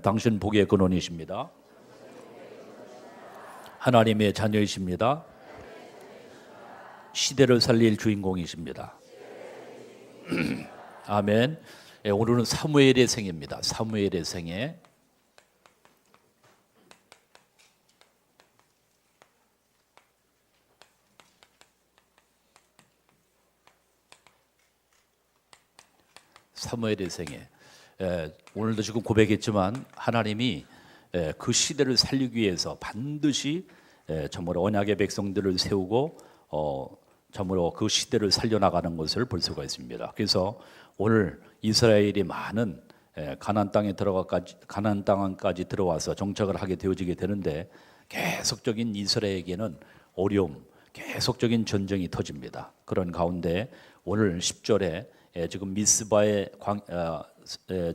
당신 복의 근원이십니다. 하나님의 자녀이십니다. 시대를 살릴 주인공이십니다. 아멘. 오늘은 사무엘의 생애입니다. 사무엘의 생애. 사무엘의 생애. 오늘도 지금 고백했지만 하나님이 그 시대를 살리기 위해서 반드시 참으로 언약의 백성들을 세우고 참으로 그 시대를 살려나가는 것을 볼 수가 있습니다. 그래서 오늘 이스라엘이 많은 가나안 땅까지 들어와서 정착을 하게 되어지게 되는데 계속적인 이스라엘에게는 어려움, 계속적인 전쟁이 터집니다. 그런 가운데 오늘 10절에 지금 미스바에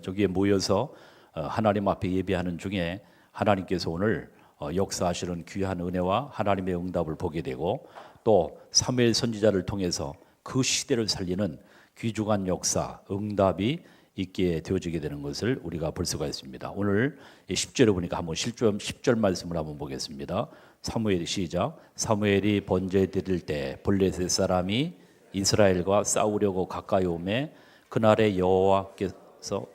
저기에 모여서 하나님 앞에 예배하는 중에 하나님께서 오늘 역사하시는 귀한 은혜와 하나님의 응답을 보게 되고 또 사무엘 선지자를 통해서 그 시대를 살리는 귀중한 역사, 응답이 있게 되어지게 되는 것을 우리가 볼 수가 있습니다. 오늘 10절에 보니까 한번 10절 말씀을 한번 보겠습니다. 사무엘이 시작. 사무엘이 번제 드릴 때 블레셋 사람이 이스라엘과 싸우려고 가까이 오매 그날에 여호와께서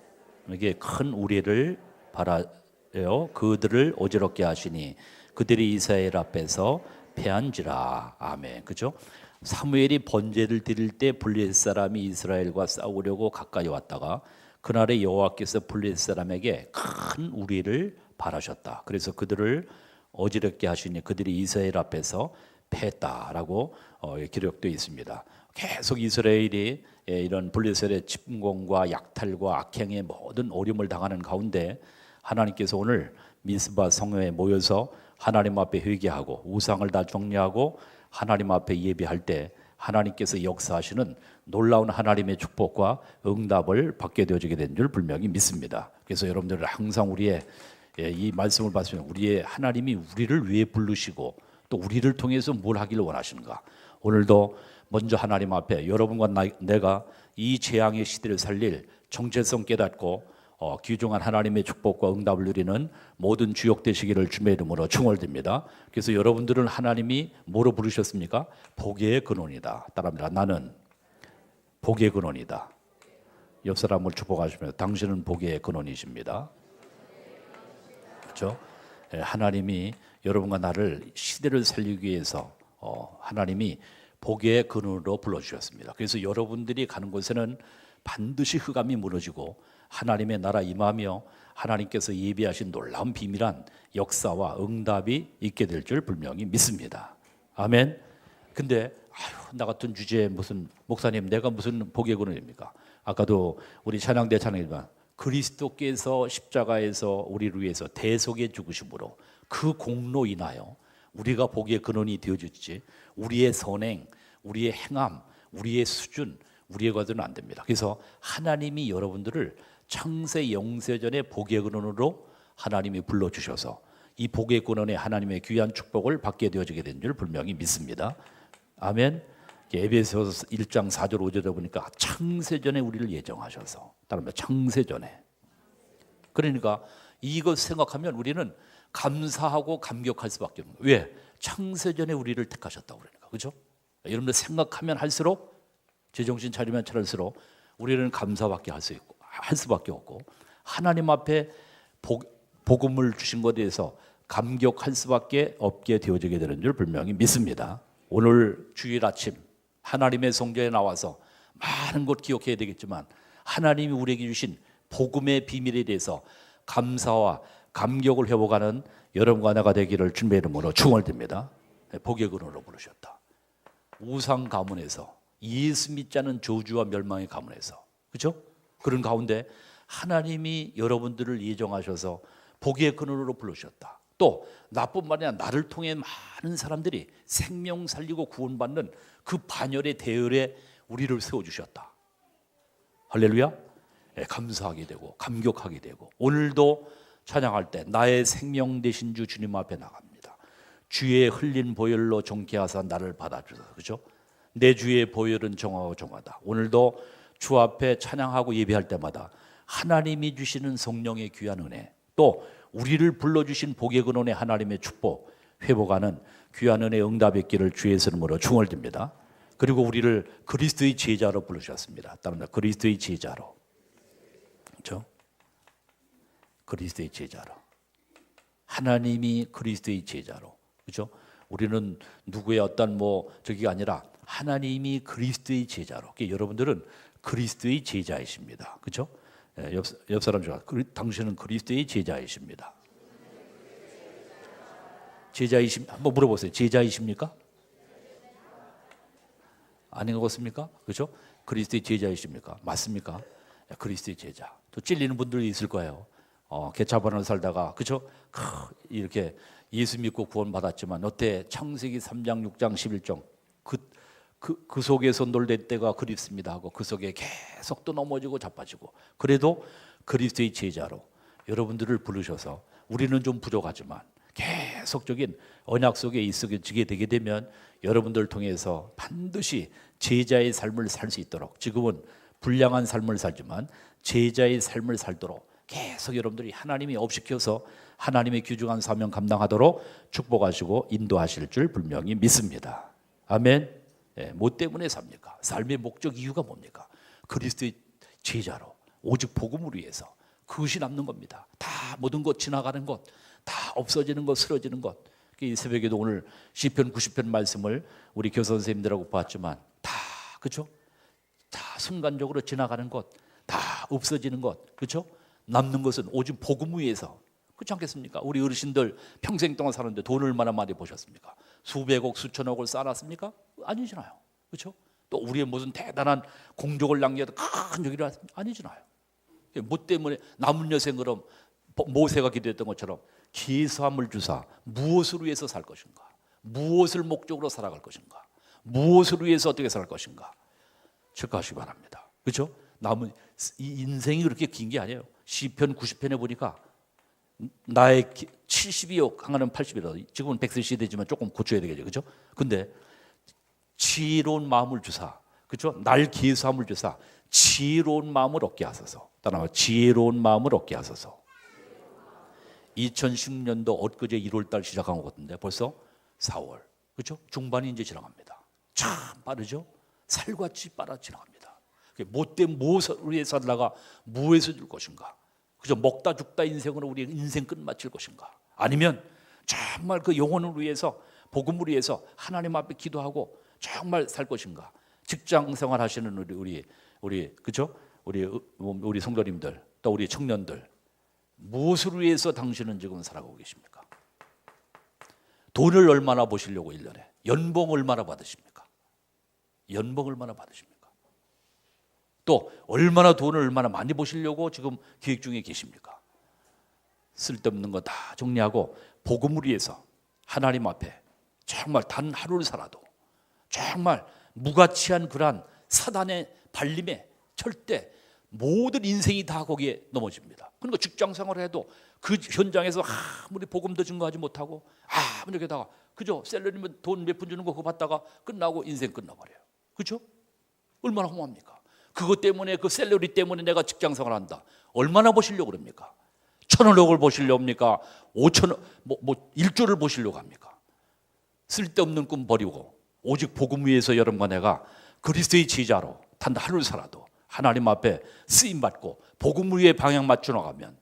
에게 큰 우리를 바라여 그들을 어지럽게 하시니 그들이 이스라엘 앞에서 패한지라. 아멘. 그죠? 사무엘이 번제를 드릴 때 블레셋 사람이 이스라엘과 싸우려고 가까이 왔다가 그날에 여호와께서 블레셋 사람에게 큰 우리를 바라셨다. 그래서 그들을 어지럽게 하시니 그들이 이스라엘 앞에서 패했다라고 기록되어 있습니다. 계속 이스라엘이 이런 블레셋의 침공과 약탈과 악행의 모든 어려움을 당하는 가운데 하나님께서 오늘 미스바 성회에 모여서 하나님 앞에 회개하고 우상을 다 정리하고 하나님 앞에 예배할 때 하나님께서 역사하시는 놀라운 하나님의 축복과 응답을 받게 되어지게 된 줄 분명히 믿습니다. 그래서 여러분들은 항상 우리의 이 말씀을 봤으면 우리의 하나님이 우리를 왜 부르시고 또 우리를 통해서 뭘 하기를 원하시는가. 오늘도 먼저 하나님 앞에 여러분과 내가 이 재앙의 시대를 살릴 정체성 깨닫고 귀중한 하나님의 축복과 응답을 누리는 모든 주역 되시기를 주의 이름으로 축원드립니다. 그래서 여러분들은 하나님이 뭐로 부르셨습니까? 복의 근원이다. 따라합니다. 나는 복의 근원이다. 옆 사람을 축복하시면 당신은 복의 근원이십니다. 그렇죠? 하나님이 여러분과 나를 시대를 살리기 위해서 하나님이 복의 근원으로 불러주셨습니다. 그래서 여러분들이 가는 곳에는 반드시 흑암이 무너지고 하나님의 나라 임하며 하나님께서 예비하신 놀라운 비밀한 역사와 응답이 있게 될 줄 분명히 믿습니다. 아멘. 근데 나 같은 주제에 무슨 목사님 내가 무슨 복의 근원입니까? 아까도 우리 찬양대 찬양이지만 그리스도께서 십자가에서 우리를 위해서 대속의 죽으심으로 그 공로 인하여 우리가 복의 근원이 되어주지 우리의 선행, 우리의 행함, 우리의 수준, 우리의 과도는 안 됩니다. 그래서 하나님이 여러분들을 창세 영세전의 복의 근원으로 하나님이 불러주셔서 이 복의 근원에 하나님의 귀한 축복을 받게 되어지게 된 줄 분명히 믿습니다. 아멘. 에베소서 1장 4절 5절에 보니까 창세전에 우리를 예정하셔서 따르면 창세전에 그러니까 이것 생각하면 우리는 감사하고 감격할 수밖에 없는 거예요. 왜? 창세전에 우리를 택하셨다고 그러니까. 그렇죠? 여러분들 생각하면 할수록 제정신 차리면 차릴수록 우리는 감사밖에 할 수밖에 없고 하나님 앞에 복음을 주신 것에 대해서 감격할 수밖에 없게 되어지게 되는 줄 분명히 믿습니다. 오늘 주일 아침 하나님의 성전에 나와서 많은 것 기억해야 되겠지만 하나님이 우리에게 주신 복음의 비밀에 대해서 감사와 감격을 회복하는 여러분과 내가 되기를 주님의 이름으로 축원드립니다. 복의 근원으로 부르셨다. 우상 가문에서 예수 믿지 않은 저주와 멸망의 가문에서 그렇죠? 그런 가운데 하나님이 여러분들을 예정하셔서 복의 근원으로 부르셨다. 또 나뿐만 아니라 나를 통해 많은 사람들이 생명 살리고 구원받는 그 반열의 대열에 우리를 세워주셨다. 할렐루야. 감사하게 되고 감격하게 되고 오늘도 찬양할 때 나의 생명 되신 주 주님 앞에 나갑니다. 주의 흘린 보혈로 정케 하사 나를 받아주소서. 그렇죠? 내 주의 보혈은 정하고 정하다. 오늘도 주 앞에 찬양하고 예배할 때마다 하나님이 주시는 성령의 귀한 은혜, 또 우리를 불러주신 복의 근원의 하나님의 축복, 회복하는 귀한 은혜 응답의 길을 주의 이름으로 중얼듭니다. 그리고 우리를 그리스도의 제자로 부르셨습니다. 따라서 그리스도의 제자로, 그렇죠? 그리스도의 제자로, 하나님이 그리스도의 제자로, 그렇죠? 우리는 누구의 어떤 저기가 아니라 하나님이 그리스도의 제자로. 여러분들은 그리스도의 제자이십니다. 그렇죠? 옆 사람 중에 당신은 그리스도의 제자이십니다. 한번 물어보세요. 제자이십니까? 아닌 것 같습니까? 그렇죠? 그리스도의 제자이십니까? 맞습니까? 그리스도의 제자. 또 찔리는 분들이 있을 거예요. 개차반을 살다가, 그렇죠? 이렇게 예수 믿고 구원 받았지만 어때? 창세기 3장, 6장, 11장 그 속에서 놀될 때가 그립습니다 하고 그 속에 계속 또 넘어지고 자빠지고, 그래도 그리스도의 제자로 여러분들을 부르셔서 우리는 좀 부족하지만 계속적인 언약 속에 있어지게 되게 되면 여러분들을 통해서 반드시 제자의 삶을 살 수 있도록, 지금은 불량한 삶을 살지만 제자의 삶을 살도록 계속 여러분들이 하나님이 업시켜서 하나님의 귀중한 사명 감당하도록 축복하시고 인도하실 줄 분명히 믿습니다. 아멘. 뭐 때문에 삽니까? 삶의 목적 이유가 뭡니까? 그리스도의 제자로 오직 복음을 위해서, 그것이 남는 겁니다. 다 모든 것 지나가는 것, 다 없어지는 것, 쓰러지는 것. 이 새벽에도 오늘 시편 90편 말씀을 우리 교사 선생님들하고 봤지만 다, 그렇죠? 다 순간적으로 지나가는 것, 다 없어지는 것, 그렇죠? 남는 것은 오직 복음 위에서. 그렇지 않겠습니까? 우리 어르신들 평생 동안 사는데 돈을 얼마나 많이 버셨습니까? 수백억, 수천억을 쌓아놨습니까? 아니잖아요. 그렇죠? 또 우리의 무슨 대단한 공적을 남겨도 큰 저기를 아니잖아요. 뭐 때문에 남은 여생처럼 모세가 기도했던 것처럼 기회삼을 주사 무엇을 위해서 살 것인가? 무엇을 목적으로 살아갈 것인가? 무엇을 위해서 어떻게 살 것인가? 체크하시기 바랍니다. 그렇죠? 남은 이 인생이 그렇게 긴 게 아니에요. 시편 90편에 보니까 나의 70이요 강하는 80이라, 지금은 100세 시대지만 조금 고쳐야 되겠죠, 그렇죠? 근데 지혜로운 마음을 주사, 그렇죠? 날 기회삼을 주사 지혜로운 마음을 얻게 하소서. 따라서 지혜로운 마음을 얻게 하소서. 2010년도 엊그제 1월달 시작한 것 같은데 벌써 4월, 그렇죠? 중반이 이제 지나갑니다. 참 빠르죠? 살같이 빨아 지나갑니다. 무엇을 위해서 살다가 무엇에서 줄 것인가? 그저 먹다 죽다 인생으로 우리 인생 끝마칠 것인가? 아니면 정말 그 영혼을 위해서, 복음을 위해서 하나님 앞에 기도하고 정말 살 것인가? 직장 생활 하시는 우리 그죠? 우리 성도님들, 또 우리 청년들, 무엇을 위해서 당신은 지금 살아가고 계십니까? 돈을 얼마나 버시려고 1년에? 연봉 얼마나 받으십니까? 연봉 얼마나 받으십니까? 또 돈을 얼마나 많이 버시려고 지금 계획 중에 계십니까? 쓸데없는 거 다 정리하고 복음을 위해서 하나님 앞에 정말 단 하루를 살아도 정말 무가치한 그러한 사단의 발림에 절대 모든 인생이 다 거기에 넘어집니다. 그러니까 직장 생활을 해도 그 현장에서 아무리 복음도 증거하지 못하고 아무리 게다가 그죠? 셀러리면 돈 몇 푼 주는 거 그거 받다가 끝나고 인생 끝나버려요. 그렇죠? 얼마나 허무합니까? 그것 때문에, 그 셀러리 때문에 내가 직장 생활을 한다. 얼마나 버시려고 그럽니까? 1,000억을 버시려고 합니까? 5천억, 1조를 버시려고 합니까? 쓸데없는 꿈 버리고 오직 복음 위에서 여러분과 내가 그리스도의 제자로 단 하루를 살아도 하나님 앞에 쓰임받고 복음 위에 방향 맞춰 나가면,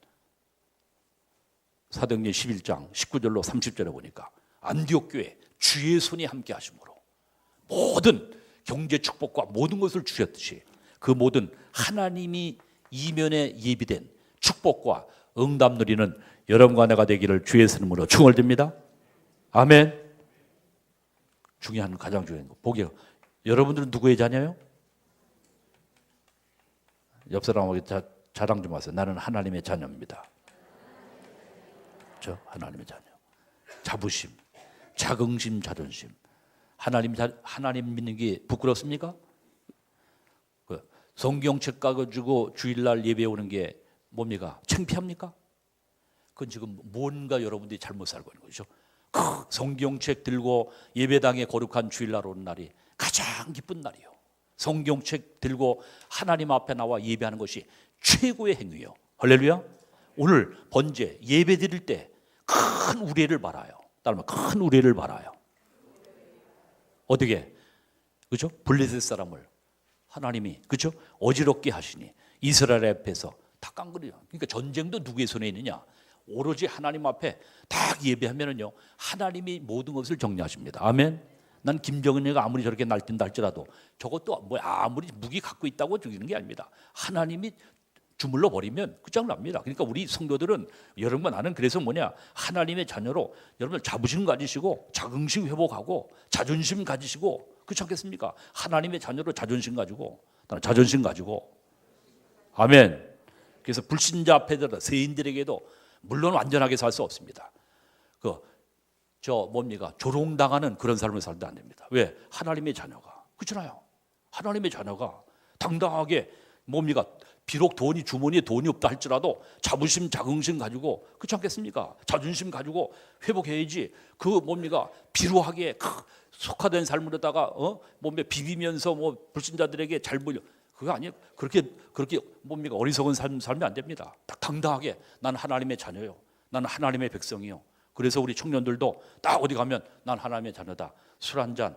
사도행전 11장 19절로 30절에 보니까 안디옥 교회 주의 손이 함께 하심으로 모든 경제 축복과 모든 것을 주셨듯이 그 모든 하나님이 이면에 예비된 축복과 응답 누리는 여러분과 내가 되기를 주의 이름으로 축원드립니다. 아멘. 가장 중요한 거 보게요. 여러분들은 누구의 자녀예요? 옆 사람에게 자랑 좀 하세요. 나는 하나님의 자녀입니다. 저 하나님의 자녀. 자부심, 자긍심, 자존심. 하나님 믿는 게 부끄럽습니까? 성경책 가지고 주일날 예배 오는 게 뭡니까? 창피합니까? 그건 지금 뭔가 여러분들이 잘못 살고 있는 거죠. 성경책 들고 예배당에 거룩한 주일날 오는 날이 가장 기쁜 날이요. 성경책 들고 하나님 앞에 나와 예배하는 것이 최고의 행위요. 할렐루야. 오늘 번제 예배 드릴 때 큰 우레를 말아요. 따르면 큰 우레를 말아요. 어떻게? 그죠? 블레셋 사람을 하나님이 그죠? 어지럽게 하시니 이스라엘 앞에서 다 깡그려요. 그러니까 전쟁도 누구의 손에 있느냐? 오로지 하나님 앞에 딱 예배하면은요, 하나님이 모든 것을 정리하십니다. 아멘. 난 김정은이가 아무리 저렇게 날뛴다 할지라도 저것도 뭐 아무리 무기 갖고 있다고 죽이는 게 아닙니다. 하나님이 주물러 버리면 끝장납니다. 그러니까 우리 성도들은 여러분과 나는 그래서 뭐냐, 하나님의 자녀로 여러분들 자부심 가지시고 자긍심 회복하고 자존심 가지시고, 그렇지 않겠습니까? 하나님의 자녀로 자존심 가지고 아멘. 그래서 불신자 앞에서 세인들에게도 물론 완전하게 살 수 없습니다. 조롱당하는 그런 삶을 살도 안 됩니다. 왜? 하나님의 자녀가, 그렇잖아요. 하나님의 자녀가 당당하게 비록 주머니에 돈이 없다 할지라도 자부심, 자긍심 가지고, 그렇지 않겠습니까? 자존심 가지고 회복해야지. 비루하게 속화된 삶으로다가 비비면서 불신자들에게 잘 보여. 그거 아니에요. 그렇게 어리석은 삶이 안 됩니다. 딱 당당하게 난 하나님의 자녀요. 난 하나님의 백성이요. 그래서 우리 청년들도 딱 어디 가면 난 하나님의 자녀다. 술 한 잔,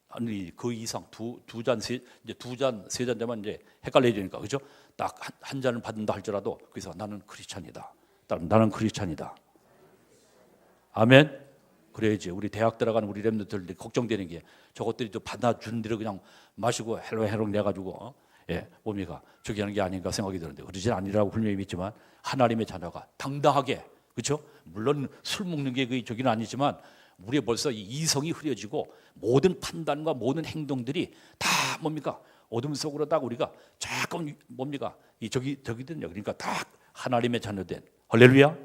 아니 그 이상 두 잔, 세 잔 되면 이제 헷갈려지니까, 그죠? 딱 한 잔을 받는다 할지라도 그래서 나는 크리스찬이다. 나는 크리스찬이다. 아멘. 그래야지. 우리 대학 들어가는 우리 렘너들 걱정되는 게 저것들이 또 받아주는 대로 그냥 마시고 해롱해롱 내가지고 저기 하는 게 아닌가 생각이 드는데, 그러지 아니라고 분명히 믿지만 하나님의 자녀가 당당하게, 그렇죠? 물론 술 먹는 게 저기는 아니지만 우리의 벌써 이 이성이 흐려지고 모든 판단과 모든 행동들이 다 어둠 속으로 딱 우리가 조금 저기든요. 그러니까 딱 하나님의 자녀된, 할렐루야.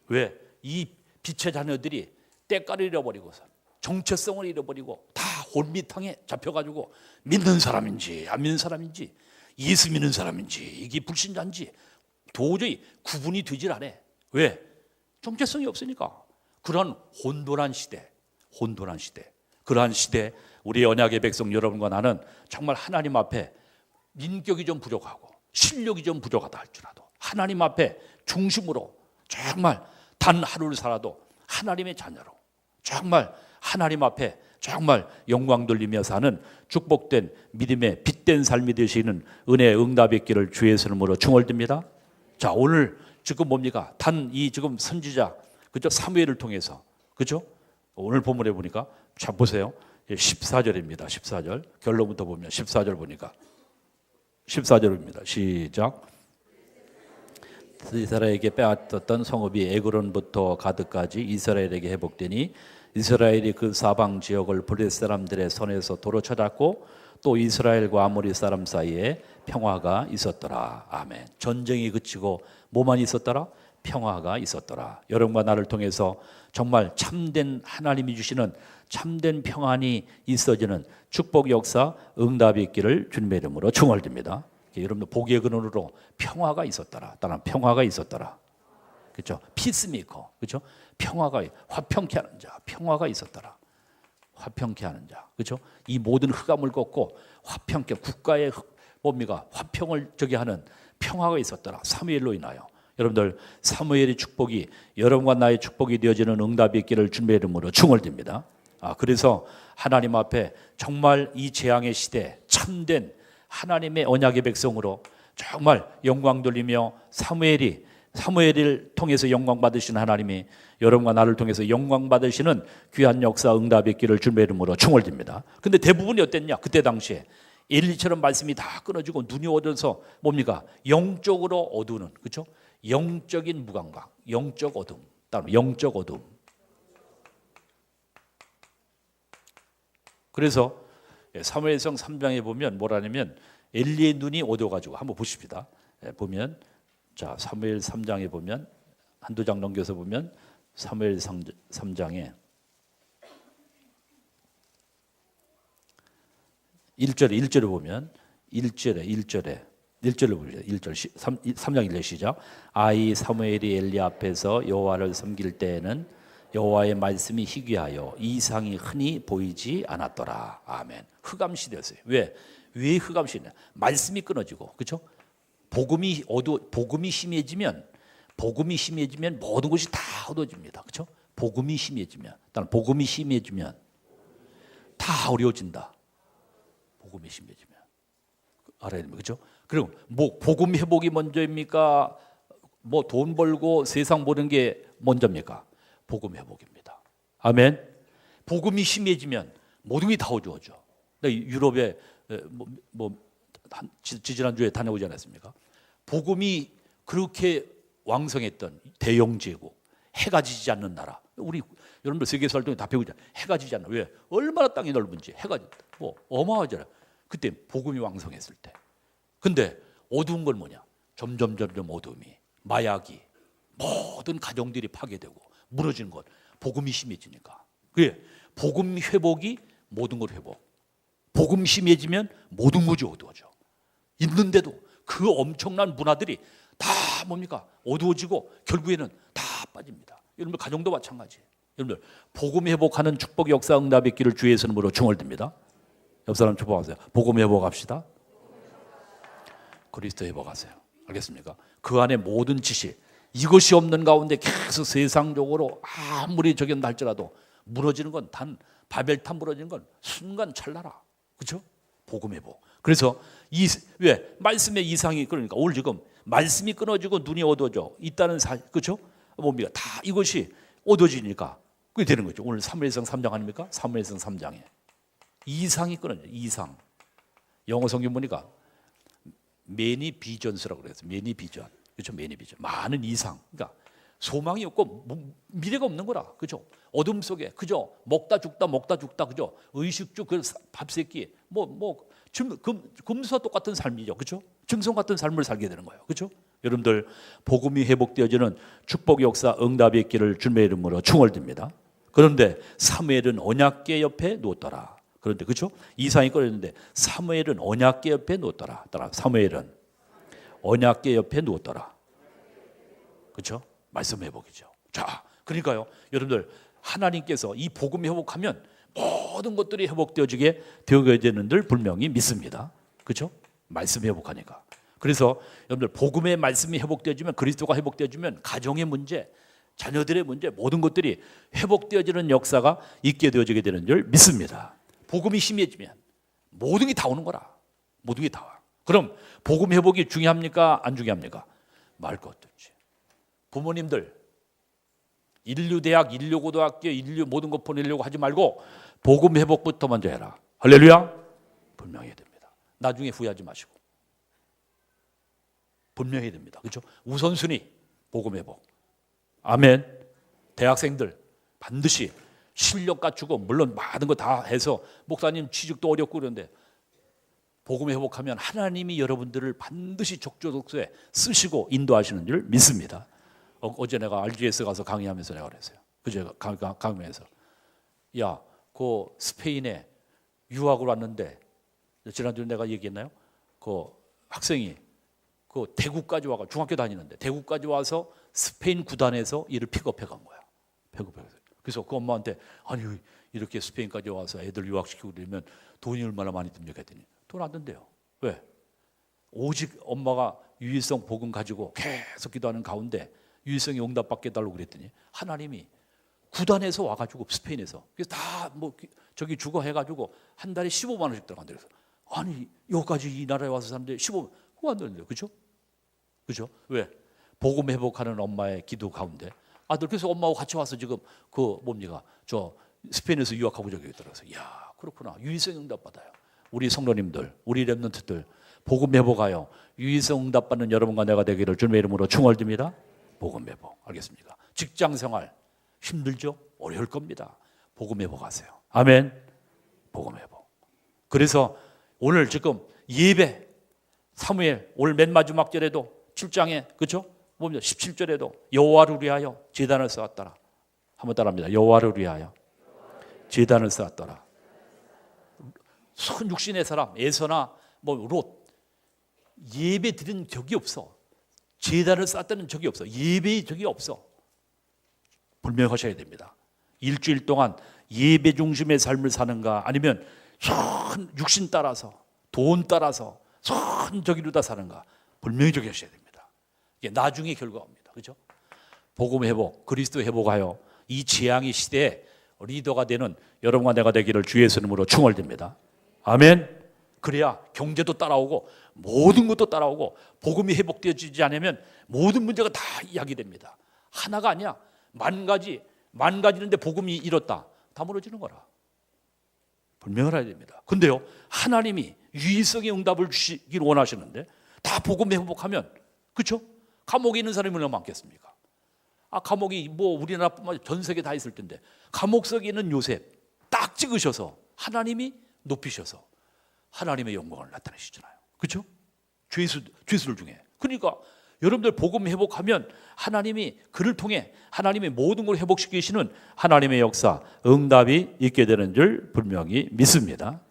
왜? 이 빛의 자녀들이 때깔을 잃어버리고서 정체성을 잃어버리고 다 혼미탕에 잡혀가지고 믿는 사람인지 안 믿는 사람인지, 예수 믿는 사람인지 이게 불신자인지 도저히 구분이 되질 않아. 왜? 정체성이 없으니까. 그런 혼돈한 시대, 그러한 시대, 우리 언약의 백성 여러분과 나는 정말 하나님 앞에 인격이 좀 부족하고 실력이 좀 부족하다 할지라도 하나님 앞에 중심으로 정말 단 하루를 살아도 하나님의 자녀로 정말 하나님 앞에 정말 영광 돌리며 사는 축복된 믿음의 빛된 삶이 되시는 은혜의 응답이 있기를 주의 이름으로 축원드립니다. 자, 오늘 지금 단 이 지금 선지자, 그죠? 사무엘을 통해서, 그죠? 오늘 본문에 보니까 자 보세요. 14절입니다. 14절 결론부터 보면 14절 보니까 14절입니다. 시작. 이스라엘에게 빼앗겼던 성읍이 에그론부터 가드까지 이스라엘에게 회복되니 이스라엘이 그 사방 지역을 블레셋 사람들의 손에서 도로 쳐잡고 또 이스라엘과 아모리 사람 사이에 평화가 있었더라. 아멘. 전쟁이 그치고 뭐만 있었더라? 평화가 있었더라. 여러분과 나를 통해서 정말 참된 하나님이 주시는 참된 평안이 있어지는 축복 역사 응답이 있기를 주님의 이름으로 축원드립니다. 여러분들 복의 근원으로 평화가 있었더라. 따라 평화가 있었더라. 그렇죠? 피스메이커. 그렇죠? 평화가, 화평케 하는 자, 평화가 있었더라. 화평케 하는 자. 그렇죠? 이 모든 흑암을 꺾고 화평케, 국가의 화평을 하는 평화가 있었더라. 사무엘로 인하여. 여러분들 사무엘의 축복이 여러분과 나의 축복이 되어지는 응답이 있기를 주님의 이름으로 축원드립니다. 그래서 하나님 앞에 정말 이 재앙의 시대 참된 하나님의 언약의 백성으로 정말 영광 돌리며 사무엘을 통해서 영광 받으시는 하나님이 여러분과 나를 통해서 영광 받으시는 귀한 역사 응답이 있기를 주님의 이름으로 축원드립니다. 근데 대부분이 어땠냐? 그때 당시에 엘리처럼 말씀이 다 끊어지고 눈이 어두워서 영적으로 어두우는, 그렇죠? 영적인 무감각, 영적 어둠, 따로 영적 어둠. 그래서 사무엘상 3장에 보면 뭐라냐면 엘리의 눈이 어두워가지고 한번 보십시다. 보면 자 사무엘 3장에 보면 한두 장 넘겨서 보면 사무엘 3장에 1절에 보면 1절을 보세요. 3장 1절 시작. 아이 사무엘이 엘리 앞에서 여호와를 섬길 때에는 여호와의 말씀이 희귀하여 이상이 흔히 보이지 않았더라. 아멘. 흑암 시대였어요. 왜 흑암 시대냐? 말씀이 끊어지고, 그렇죠? 복음이 심해지면 복음이 심해지면 모든 것이 다 얻어집니다. 그렇죠? 복음이 심해지면, 일단 복음이 심해지면 다 어려워진다. 복음이 심해지면 알아야 됩니다. 그렇죠? 그럼 뭐 복음 회복이 먼저입니까? 뭐 돈 벌고 세상 보는 게 먼저입니까? 복음 회복입니다. 아멘. 복음이 심해지면 모든 게 다 어려워져. 유럽에 지지난주에 다녀오지 않았습니까? 복음이 그렇게 왕성했던 대영 제국, 해가 지지 않는 나라. 우리 여러분들 세계에서 활동에 다 배우잖아요. 해가 지지 않나. 왜? 얼마나 땅이 넓은지 해가 뭐 어마어마하잖아요. 그때 복음이 왕성했을 때. 근데 어두운 건 뭐냐? 점점 어두움이, 마약이, 모든 가정들이 파괴되고 무너지는 것. 복음이 심해지니까. 그래, 복음 회복이 모든 걸 회복. 복음 심해지면 모든 것이 어두워져. 있는데도 그 엄청난 문화들이 다 뭡니까? 어두워지고 결국에는 다 빠집니다. 여러분들 가정도 마찬가지. 여러분들 복음 회복하는 축복 역사 응답의 길을 주의 예수님으로 중얼듭니다. 옆 사람 축복하세요. 복음 회복합시다. 그리스도 회복하세요. 알겠습니까? 그 안에 모든 지식, 이것이 없는 가운데 계속 세상적으로 아무리 저기 할지라도 무너지는 건 단 바벨탑 무너지는 건 순간 찰나라. 그렇죠? 복음 회복. 그래서 왜 말씀의 이상이, 그러니까 오늘 지금 말씀이 끊어지고 눈이 어두워져 있다는 그렇죠? 뭡니까? 다 이것이 어두워지니까 그게 되는 거죠. 오늘 사무엘상 3장 아닙니까? 사무엘상 3장에 이상이 끊어져. 이상. 영어 성경 보니까 매니 비전스라고 그랬어요. 매니 비전. 그렇죠? 매니 비전. 많은 이상. 그러니까 소망이 없고 미래가 없는 거라. 그죠? 어둠 속에 그죠? 먹다 죽다 그죠? 의식주 그 밥새끼 금수와 똑같은 삶이죠. 그죠? 증손 같은 삶을 살게 되는 거예요. 그죠? 여러분들 복음이 회복되어지는 축복 역사 응답의 길을 주님의 이름으로 충월듭니다. 그런데 사무엘은 언약궤 옆에 누웠더라. 그런데 그죠? 이상이 꺼졌는데 사무엘은 언약궤 옆에 누웠더라. 따라 사무엘은 언약궤 옆에 누웠더라. 그렇죠? 말씀 회복이죠. 자, 그러니까요, 여러분들 하나님께서 이 복음 회복하면 모든 것들이 회복되어지게 되어야 되는 줄 분명히 믿습니다. 그렇죠? 말씀 회복하니까. 그래서 여러분들 복음의 말씀이 회복되어지면, 그리스도가 회복되어지면 가정의 문제, 자녀들의 문제, 모든 것들이 회복되어지는 역사가 있게 되어지게 되는 줄 믿습니다. 복음이 심해지면 모든 게 다 오는 거라. 모든 게 다 와. 그럼 복음 회복이 중요합니까? 안 중요합니까? 말 것도 없지. 부모님들 인류대학, 인류고등학교, 인류 모든 것 보내려고 하지 말고 복음 회복부터 먼저 해라. 할렐루야. 분명히 해야 됩니다. 나중에 후회하지 마시고 분명히 해야 됩니다. 그렇죠? 우선순위 복음 회복. 아멘. 대학생들 반드시 실력 갖추고, 물론 많은 거 다 해서 목사님 취직도 어렵고 그런데 복음 회복하면 하나님이 여러분들을 반드시 적조적소에 쓰시고 인도하시는 줄 믿습니다. 어제 내가 RGS 가서 강의하면서 내가 그랬어요. 그제 강의하면서 야, 그 스페인에 유학을 왔는데 지난주에 내가 얘기했나요? 그 학생이 그 대구까지 와가 중학교 다니는데 대구까지 와서 스페인 구단에서 일을 픽업해 간 거야. 픽업해서. 그래서 그 엄마한테 아니 이렇게 스페인까지 와서 애들 유학시키고 그러면 돈이 얼마나 많이 듭니까 했더니 돈 안 든대요. 왜? 오직 엄마가 유일성 복음 가지고 계속 기도하는 가운데 유일성이 응답받게 해달라고 그랬더니 하나님이 구단에서 와가지고 스페인에서 그래서 다 저기 주거 해가지고 한 달에 15만 원씩 들어간다. 그래서 아니 여기까지 이 나라에 와서 사는데 15만 원 안 되는데요. 그렇죠? 그렇죠? 왜? 복음 회복하는 엄마의 기도 가운데 아들 그래서 엄마하고 같이 와서 지금 그 뭡니까 저 스페인에서 유학하고 저기 들어서 야 그렇구나 유일성 응답 받아요. 우리 성도님들, 우리 렘넌트들 복음 회복하여 유일성 응답 받는 여러분과 내가 되기를 주님의 이름으로 축원드립니다. 복음 회복. 알겠습니까? 직장 생활 힘들죠? 어려울 겁니다. 복음 회복하세요. 아멘. 복음 회복. 그래서 오늘 지금 예배 사무엘 오늘 맨 마지막 절에도 7장에 그렇죠? 뭡니까? 17절에도 여호와를 위하여 제단을 쌓았더라. 한번 따라합니다. 여호와를 위하여 제단을 쌓았더라. 선 육신의 사람 에서나 롯 예배 드린 적이 없어. 제단을 쌓았다는 적이 없어. 예배의 적이 없어. 분명하셔야 됩니다. 일주일 동안 예배 중심의 삶을 사는가 아니면 선 육신 따라서 돈 따라서 선 저기로다 사는가 분명히 저기 하셔야 됩니다. 이게 나중에 결과입니다. 그렇죠? 복음 회복, 그리스도 회복하여 이 재앙의 시대에 리더가 되는 여러분과 내가 되기를 주 예수 이름으로 축원드립니다. 아멘. 그래야 경제도 따라오고 모든 것도 따라오고 복음이 회복되어지지 않으면 모든 문제가 다 야기됩니다. 하나가 아니야. 만 가지인데 복음이 이렇다. 다 무너지는 거라. 분명히 알아야 됩니다. 근데요, 하나님이 유의성의 응답을 주시길 원하시는데 다 복음 회복하면, 그렇죠? 감옥에 있는 사람이 얼마나 많겠습니까? 감옥이 뭐 우리나라뿐만 아니라 전 세계 다 있을 텐데 감옥 속에 있는 요셉 딱 찍으셔서 하나님이 높이셔서 하나님의 영광을 나타내시잖아요. 그렇죠? 죄수들 중에. 그러니까 여러분들 복음 회복하면 하나님이 그를 통해 하나님의 모든 걸 회복시키시는 하나님의 역사, 응답이 있게 되는 줄 분명히 믿습니다.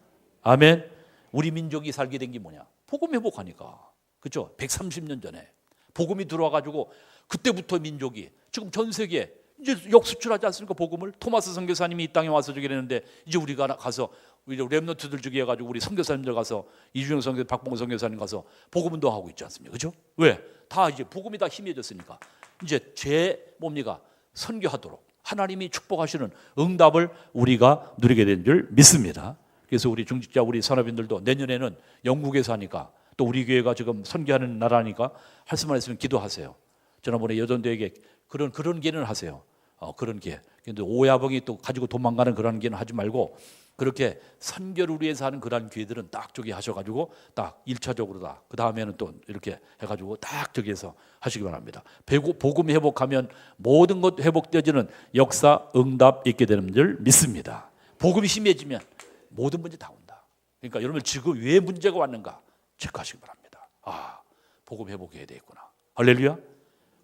아멘. 우리 민족이 살게 된 게 뭐냐? 복음 회복하니까. 그렇죠? 130년 전에 복음이 들어와가지고 그때부터 민족이 지금 전 세계에 이제 역수출하지 않습니까? 복음을. 토마스 선교사님이 이 땅에 와서 저기 했는데 이제 우리가 가서 우리 랩런트들 중에 해가지고 우리 선교사님들 가서 이준영 선교, 박봉 선교사님 가서 복음도 하고 있지 않습니까? 그렇죠? 왜? 다 이제 복음이 다 힘해졌으니까 이제 뭡니까? 선교하도록 하나님이 축복하시는 응답을 우리가 누리게 된 줄 믿습니다. 그래서 우리 중직자, 우리 산업인들도 내년에는 영국에서 하니까 또 우리 교회가 지금 선교하는 나라니까 할 수만 있으면 기도하세요. 지난번에 여전도에게 그런 기회는 하세요. 그런 기회. 근데 오야봉이 또 가지고 도망가는 그런 기회는 하지 말고 그렇게 선교를 위해서 하는 그런 기회들은 딱 저기 하셔가지고 딱 1차적으로 다 그 다음에는 또 이렇게 해가지고 딱 저기에서 하시기 바랍니다. 복음 회복하면 모든 것 회복되어지는 역사, 응답 있게 되는 줄 믿습니다. 복음이 심해지면 모든 문제 다 온다. 그러니까 여러분 지금 왜 문제가 왔는가 체크하시기 바랍니다. 복음 회복해야 되겠구나. 할렐루야.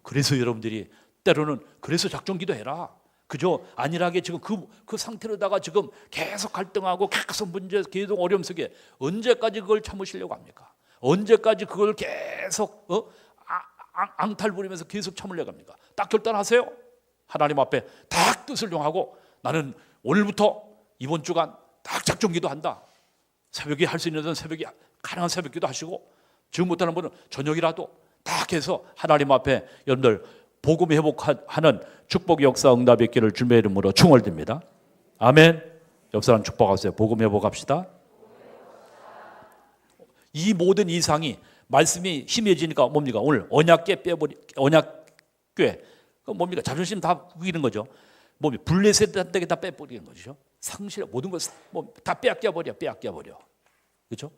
그래서 여러분들이 때로는 그래서 작전기도 해라. 그죠? 안일하게 지금 그 상태로다가 지금 계속 갈등하고 계속 문제, 계속 어려움 속에 언제까지 그걸 참으시려고 합니까? 언제까지 그걸 계속 앙탈 부리면서 계속 참으려고 합니까? 딱 결단하세요. 하나님 앞에 딱 뜻을 정하고 나는 오늘부터 이번 주간 딱 작전기도 한다. 새벽에 할 수 있는 데는 새벽에 가능한 새벽기도 하시고 지금 못하는 분은 저녁이라도 딱 해서 하나님 앞에 여러분들 복음 회복하는 축복 역사 응답의 길을 주님의 이름으로 충원드립니다. 아멘. 옆 사람 축복하세요. 복음 회복합시다. 이 모든 이상이 말씀이 힘해지니까 뭡니까? 오늘 언약궤 언약궤 뭡니까? 자존심 다 구기는 거죠. 뭡니까? 블레셋한테 다 빼버리는 거죠. 상실 모든 것 다 빼앗겨버려. 그렇죠?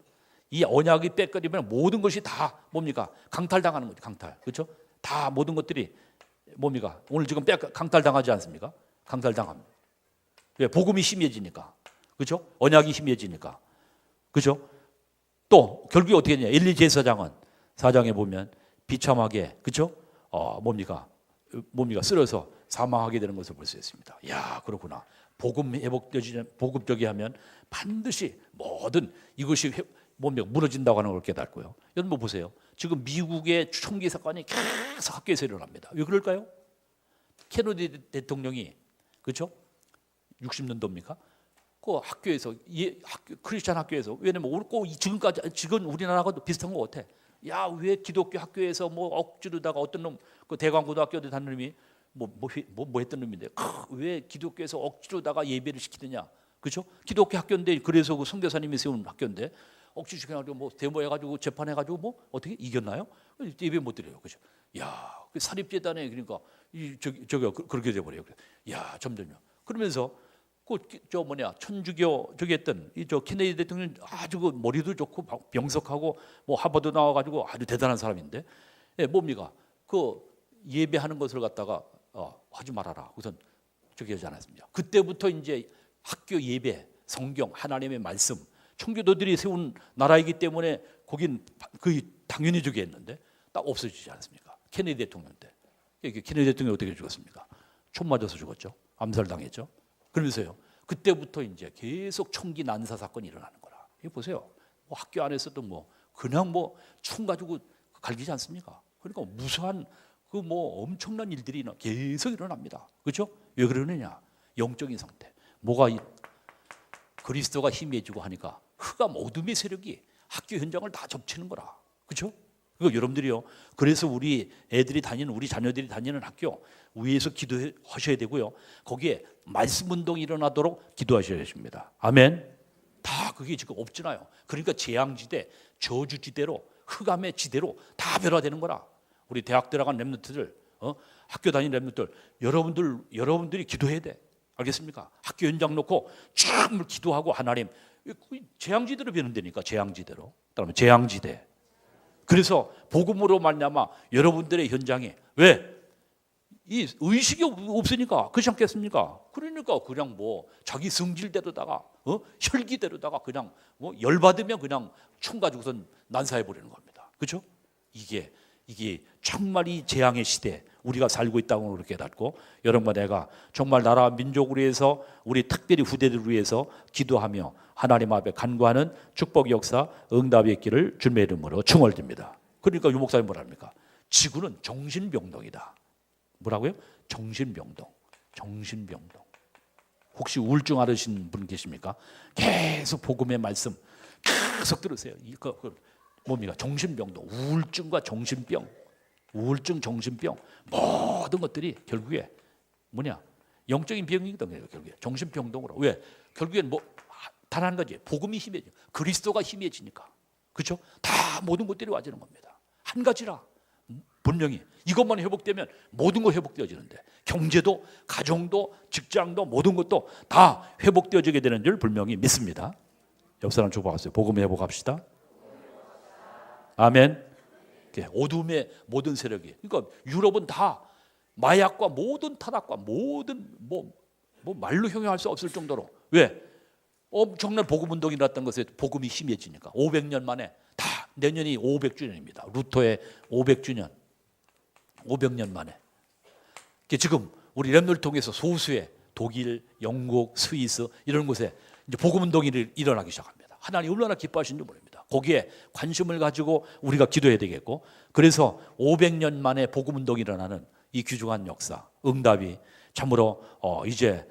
이 언약이 빼앗기면 모든 것이 다 뭡니까? 강탈당하는 거죠. 강탈. 그렇죠? 다 모든 것들이 뭡니까? 오늘 지금 강탈당하지 않습니까? 강탈당합니다. 왜? 복음이 심해지니까. 그렇죠? 언약이 심해지니까. 그렇죠? 또 결국에 어떻게 되냐? 엘리 제사장은 4장에 보면 비참하게 그렇죠? 뭡니까? 쓰러서 사망하게 되는 것을 볼 수 있습니다. 야, 그렇구나. 복음 회복되지 복음적이 하면 반드시 모든 이것이 무너진다고 하는 걸 깨닫고요. 여러분 보세요. 지금 미국의 총기 사건이 계속 학교에서 일어납니다. 왜 그럴까요? 케네디 대통령이 그렇죠? 60년도입니까? 그 학교에서 크리스찬 학교에서 왜냐면 지금 우리나라하고도 비슷한 것 같아. 야, 왜 기독교 학교에서 억지로다가 어떤 놈 그 대광고등학교에 다니는 놈이 뭐 했던 놈인데 왜 기독교에서 억지로다가 예배를 시키느냐? 그렇죠? 기독교 학교인데 그래서 그 선교사님이 세운 학교인데 억지 시켜가지고 데모해가지고 재판해가지고 어떻게 이겼나요? 예배 못 드려요, 그죠? 야, 그 사립재단에 그러니까 저기가 그렇게 돼버려요. 야, 점점요. 그러면서 천주교 저기 했던 케네디 대통령 아주 그 머리도 좋고 명석하고 하버드 나와가지고 아주 대단한 사람인데 뭡니까? 그 예배하는 것을 갖다가 하지 말아라. 우선 저기 하지 않았습니까? 그때부터 이제 학교 예배, 성경, 하나님의 말씀. 청교도들이 세운 나라이기 때문에 거긴 당연히 저기 했는데 딱 없어지지 않습니까? 케네디 대통령 때. 케네디 대통령이 어떻게 죽었습니까? 총 맞아서 죽었죠. 암살당했죠. 그러면서요. 그때부터 이제 계속 총기 난사 사건이 일어나는 거라. 이거 보세요. 학교 안에서도 그냥 총 가지고 갈기지 않습니까? 그러니까 무수한 엄청난 일들이 계속 일어납니다. 그렇죠? 왜 그러느냐? 영적인 상태. 그리스도가 힘해지고 하니까 흑암 어둠의 세력이 학교 현장을 다 접치는 거라. 그렇죠? 그거 여러분들이요. 그래서 우리 애들이 다니는 우리 자녀들이 다니는 학교 위해서 기도하셔야 되고요. 거기에 말씀 운동이 일어나도록 기도하셔야 됩니다. 아멘. 다 그게 지금 없잖아요. 그러니까 재앙지대, 저주지대로, 흑암의 지대로 다 변화되는 거라. 우리 대학 들어간 랩런트들, 학교 다니는 랩런트들, 여러분들이 기도해야 돼. 알겠습니까? 학교 현장 놓고 쭉 기도하고 하나님, 재앙지대로 변한다니까. 재앙지대로. 그다음에 재앙지대. 그래서 복음으로 말미암아 여러분들의 현장에, 왜? 이 의식이 없으니까. 그렇지 않겠습니까? 그러니까 그냥 뭐 자기 성질대로다가 혈기대로다가 그냥 뭐 열받으면 그냥 총 가지고선 난사해 버리는 겁니다. 그렇죠? 이게 정말 이 재앙의 시대 우리가 살고 있다고 그렇게 깨닫고, 여러분과 내가 정말 나라 민족을 위해서, 우리 특별히 후대들을 위해서 기도하며 하나님 앞에 간구하는 축복 역사 응답의 길을 주님의 이름으로 축원드립니다. 그러니까 유 목사님 뭐랍니까? 지구는 정신병동이다. 뭐라고요? 정신병동. 정신병동. 혹시 우울증 앓으신 분 계십니까? 계속 복음의 말씀 계속 들으세요. 뭡니까? 정신병동. 우울증과 정신병, 우울증, 정신병, 모든 것들이 결국에 뭐냐? 영적인 병이거든요. 결국에 정신병동으로. 왜? 결국엔 단 한 가지, 복음이 힘해져. 그리스도가 힘해지니까. 그렇죠? 다 모든 것들이 와지는 겁니다. 한 가지라. 분명히 이것만 회복되면 모든 거 회복되어지는데, 경제도, 가정도, 직장도, 모든 것도 다 회복되어지게 되는 줄 분명히 믿습니다. 옆 사람 축복하세요. 복음 회복합시다. 아멘. 어둠의 모든 세력이, 그러니까 유럽은 다 마약과 모든 타락과 모든 말로 형용할 수 없을 정도로, 왜? 엄청난 복음 운동이 일어났던 것에 복음이 힘해지니까. 500년 만에, 다 내년이 500주년입니다. 루터의 500주년. 500년 만에. 지금 우리 랩널 통해서 소수의 독일, 영국, 스위스 이런 곳에 이제 복음 운동이 일어나기 시작합니다. 하나님 얼마나 기뻐하시는지 모릅니다. 거기에 관심을 가지고 우리가 기도해야 되겠고, 그래서 500년 만에 복음 운동이 일어나는 이 귀중한 역사, 응답이 참으로 이제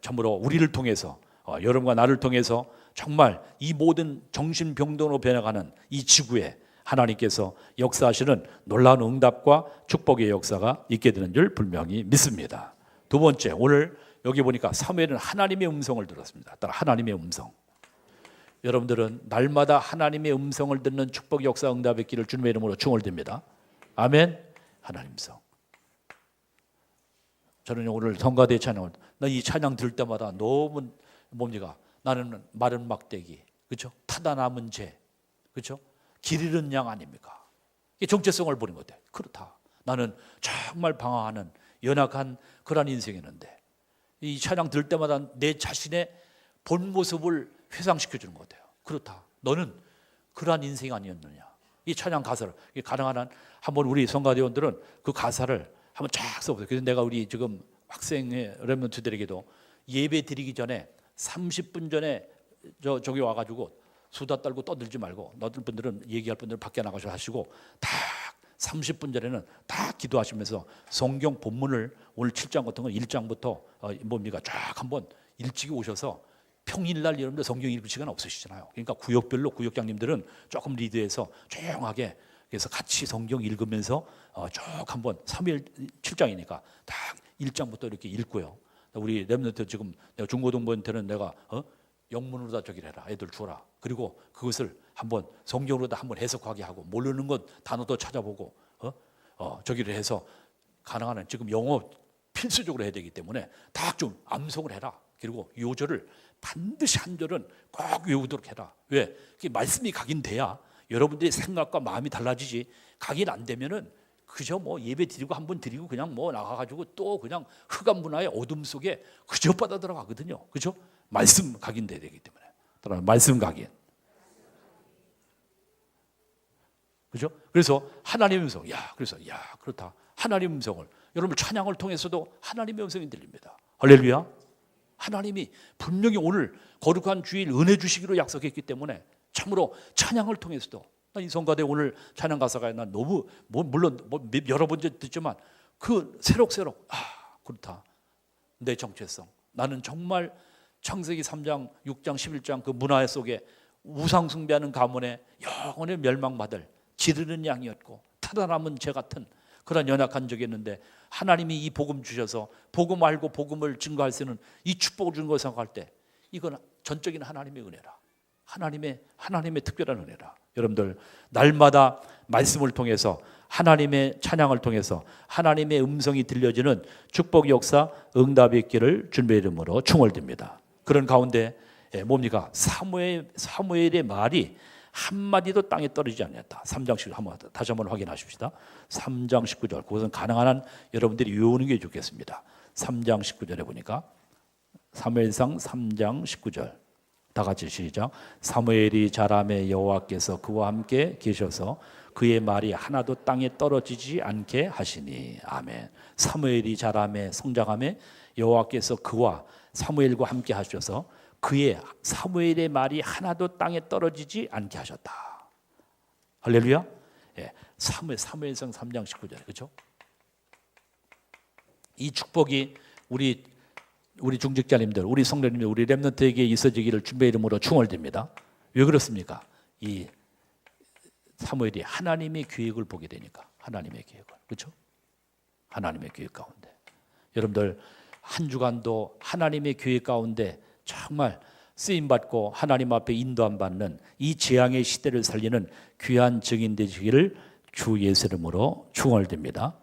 참으로 우리를 통해서, 여러분과 나를 통해서 정말 이 모든 정신병동으로 변해가는 이 지구에 하나님께서 역사하시는 놀라운 응답과 축복의 역사가 있게 되는 줄 분명히 믿습니다. 두 번째, 오늘 여기 보니까 사무엘은 하나님의 음성을 들었습니다. 따라 하나님의 음성. 여러분들은 날마다 하나님의 음성을 듣는 축복 역사 응답의 길을 주님의 이름으로 축원드립니다. 아멘. 하나님 음성. 저는 오늘 성가대 찬양을, 나 이 찬양 들을 때마다 너무 뭡니까? 나는 마른 막대기, 그렇죠? 타다 남은 재, 그렇죠? 길 잃은 양 아닙니까? 이게 정체성을 보는 것 같아요. 그렇다. 나는 정말 방황하는 연약한 그런 인생이었는데, 이 찬양 들을 때마다 내 자신의 본 모습을 회상시켜 주는 것 같아요. 그렇다. 너는 그러한 인생이 아니었느냐. 이 찬양 가사를, 가능한 한 한번 우리 성가대원들은 그 가사를 한번 쫙 써보세요. 그래서 내가 우리 지금 학생의 렘넌트들에게도 예배 드리기 전에 30분 전에 저기 와가지고 수다 떨고 떠들지 말고, 너들 분들은 얘기할 분들은 밖에 나가셔 하시고, 딱 30분 전에는 다 기도하시면서 성경 본문을 오늘 7장 같은 건 1장부터 뭡니까? 쫙 한번 일찍이 오셔서, 평일날 여러분들 성경 읽을 시간 없으시잖아요. 그러니까 구역별로 구역장님들은 조금 리드해서 조용하게, 그래서 같이 성경 읽으면서 쭉 한번 3일 7장이니까 딱 1장부터 이렇게 읽고요. 우리 랩런트 지금 내가 중고등부한테는 내가 영문으로 다 저기를 해라, 애들 주라. 그리고 그것을 한번 성경으로 다 한번 해석하게 하고, 모르는 것 단어도 찾아보고 저기를 해서, 가능한 한 지금 영어 필수적으로 해야 되기 때문에 다 좀 암송을 해라. 그리고 요절을 반드시 한 절은 꼭 외우도록 해라. 왜? 그게 말씀이 각인돼야 여러분들의 생각과 마음이 달라지지, 각인 안 되면은 그저 예배 드리고 한 번 드리고 그냥 나가가지고 또 그냥 흑암 문화의 어둠 속에 그저 빠져 들어가거든요. 그죠? 말씀 각인돼야 되기 때문에. 따라 말씀 각인. 그죠? 그래서 하나님의 음성. 그렇다. 하나님의 음성을, 여러분 찬양을 통해서도 하나님의 음성이 들립니다. 할렐루야. 하나님이 분명히 오늘 거룩한 주일 은혜 주시기로 약속했기 때문에 참으로 찬양을 통해서도, 이 성가대 오늘 찬양 가사가 난 너무 물론 여러 번 듣지만 그 새록새록 그렇다. 내 정체성. 나는 정말 창세기 3장, 6장, 11장 그 문화 속에 우상 숭배하는 가문에 영원히 멸망받을 지르는 양이었고 타다 남은 재 같은 그런 연약한 적이었는데, 하나님이 이 복음 주셔서 복음 알고 복음을 증거할 수 있는 이 축복을 준 거 생각할 때 이건 전적인 하나님의 은혜라. 하나님의 특별한 은혜라. 여러분들 날마다 말씀을 통해서 하나님의 찬양을 통해서 하나님의 음성이 들려지는 축복 역사 응답이 있기를 주님의 이름으로 축원드립니다. 그런 가운데 뭡니까? 사무엘의 말이 한마디도 땅에 떨어지지 않았다. 3장 19절 한번 다시 한번 확인하십시다. 3장 19절 그것은 가능한 한 여러분들이 외우는 게 좋겠습니다. 3장 19절에 보니까 사무엘상 3장 19절 다 같이 시작. 사무엘이 자라매 여호와께서 그와 함께 계셔서 그의 말이 하나도 땅에 떨어지지 않게 하시니. 아멘. 사무엘이 자라매 성장하매 여호와께서 그와 사무엘과 함께 하셔서 그의 사무엘의 말이 하나도 땅에 떨어지지 않게 하셨다. 할렐루야. 예, 사무엘상 3장 19절 그렇죠? 이 축복이 우리 중직자님들, 우리 성도님들, 우리 렘넌트에게 있어지기를 주님의 이름으로 축원드립니다. 왜 그렇습니까? 이 사무엘이 하나님의 계획을 보게 되니까. 하나님의 계획을. 그렇죠? 하나님의 계획 가운데. 여러분들 한 주간도 하나님의 계획 가운데 정말 쓰임받고 하나님 앞에 인도함 받는 이 재앙의 시대를 살리는 귀한 증인 되시기를 주 예수 이름으로 축원드립니다.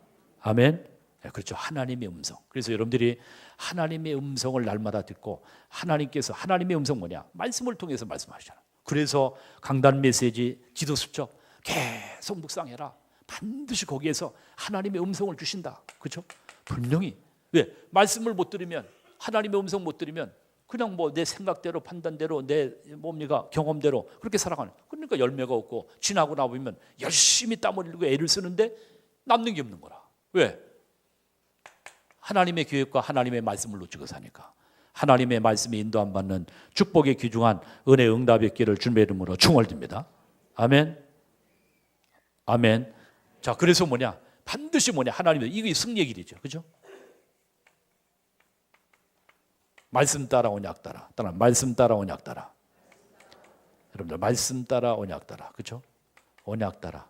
아멘. 그렇죠. 하나님의 음성. 그래서 여러분들이 하나님의 음성을 날마다 듣고 하나님께서 하나님의 음성 뭐냐? 말씀을 통해서 말씀하시잖아요. 그래서 강단 메시지 지도 수첩 계속 묵상해라. 반드시 거기에서 하나님의 음성을 주신다. 그렇죠? 분명히. 왜? 말씀을 못 들으면 하나님의 음성 못 들으면 그냥 뭐 내 생각대로 판단대로 내 뭡니까 경험대로 그렇게 살아가는. 그러니까 열매가 없고 지나고 나보면 열심히 땀 흘리고 애를 쓰는데 남는 게 없는 거라. 왜? 하나님의 계획과 하나님의 말씀을 놓치고 사니까. 하나님의 말씀에 인도 안 받는 축복의 귀중한 은혜 응답의 길을 주님의 이름으로 축원드립니다. 아멘. 아멘. 자, 그래서 뭐냐? 반드시 뭐냐? 하나님의 이게 승리의 길이죠. 그죠? 말씀 따라 언약 따라. 말씀 따라 언약 따라. 여러분들 말씀 따라 언약 따라. 그죠? 언약 따라.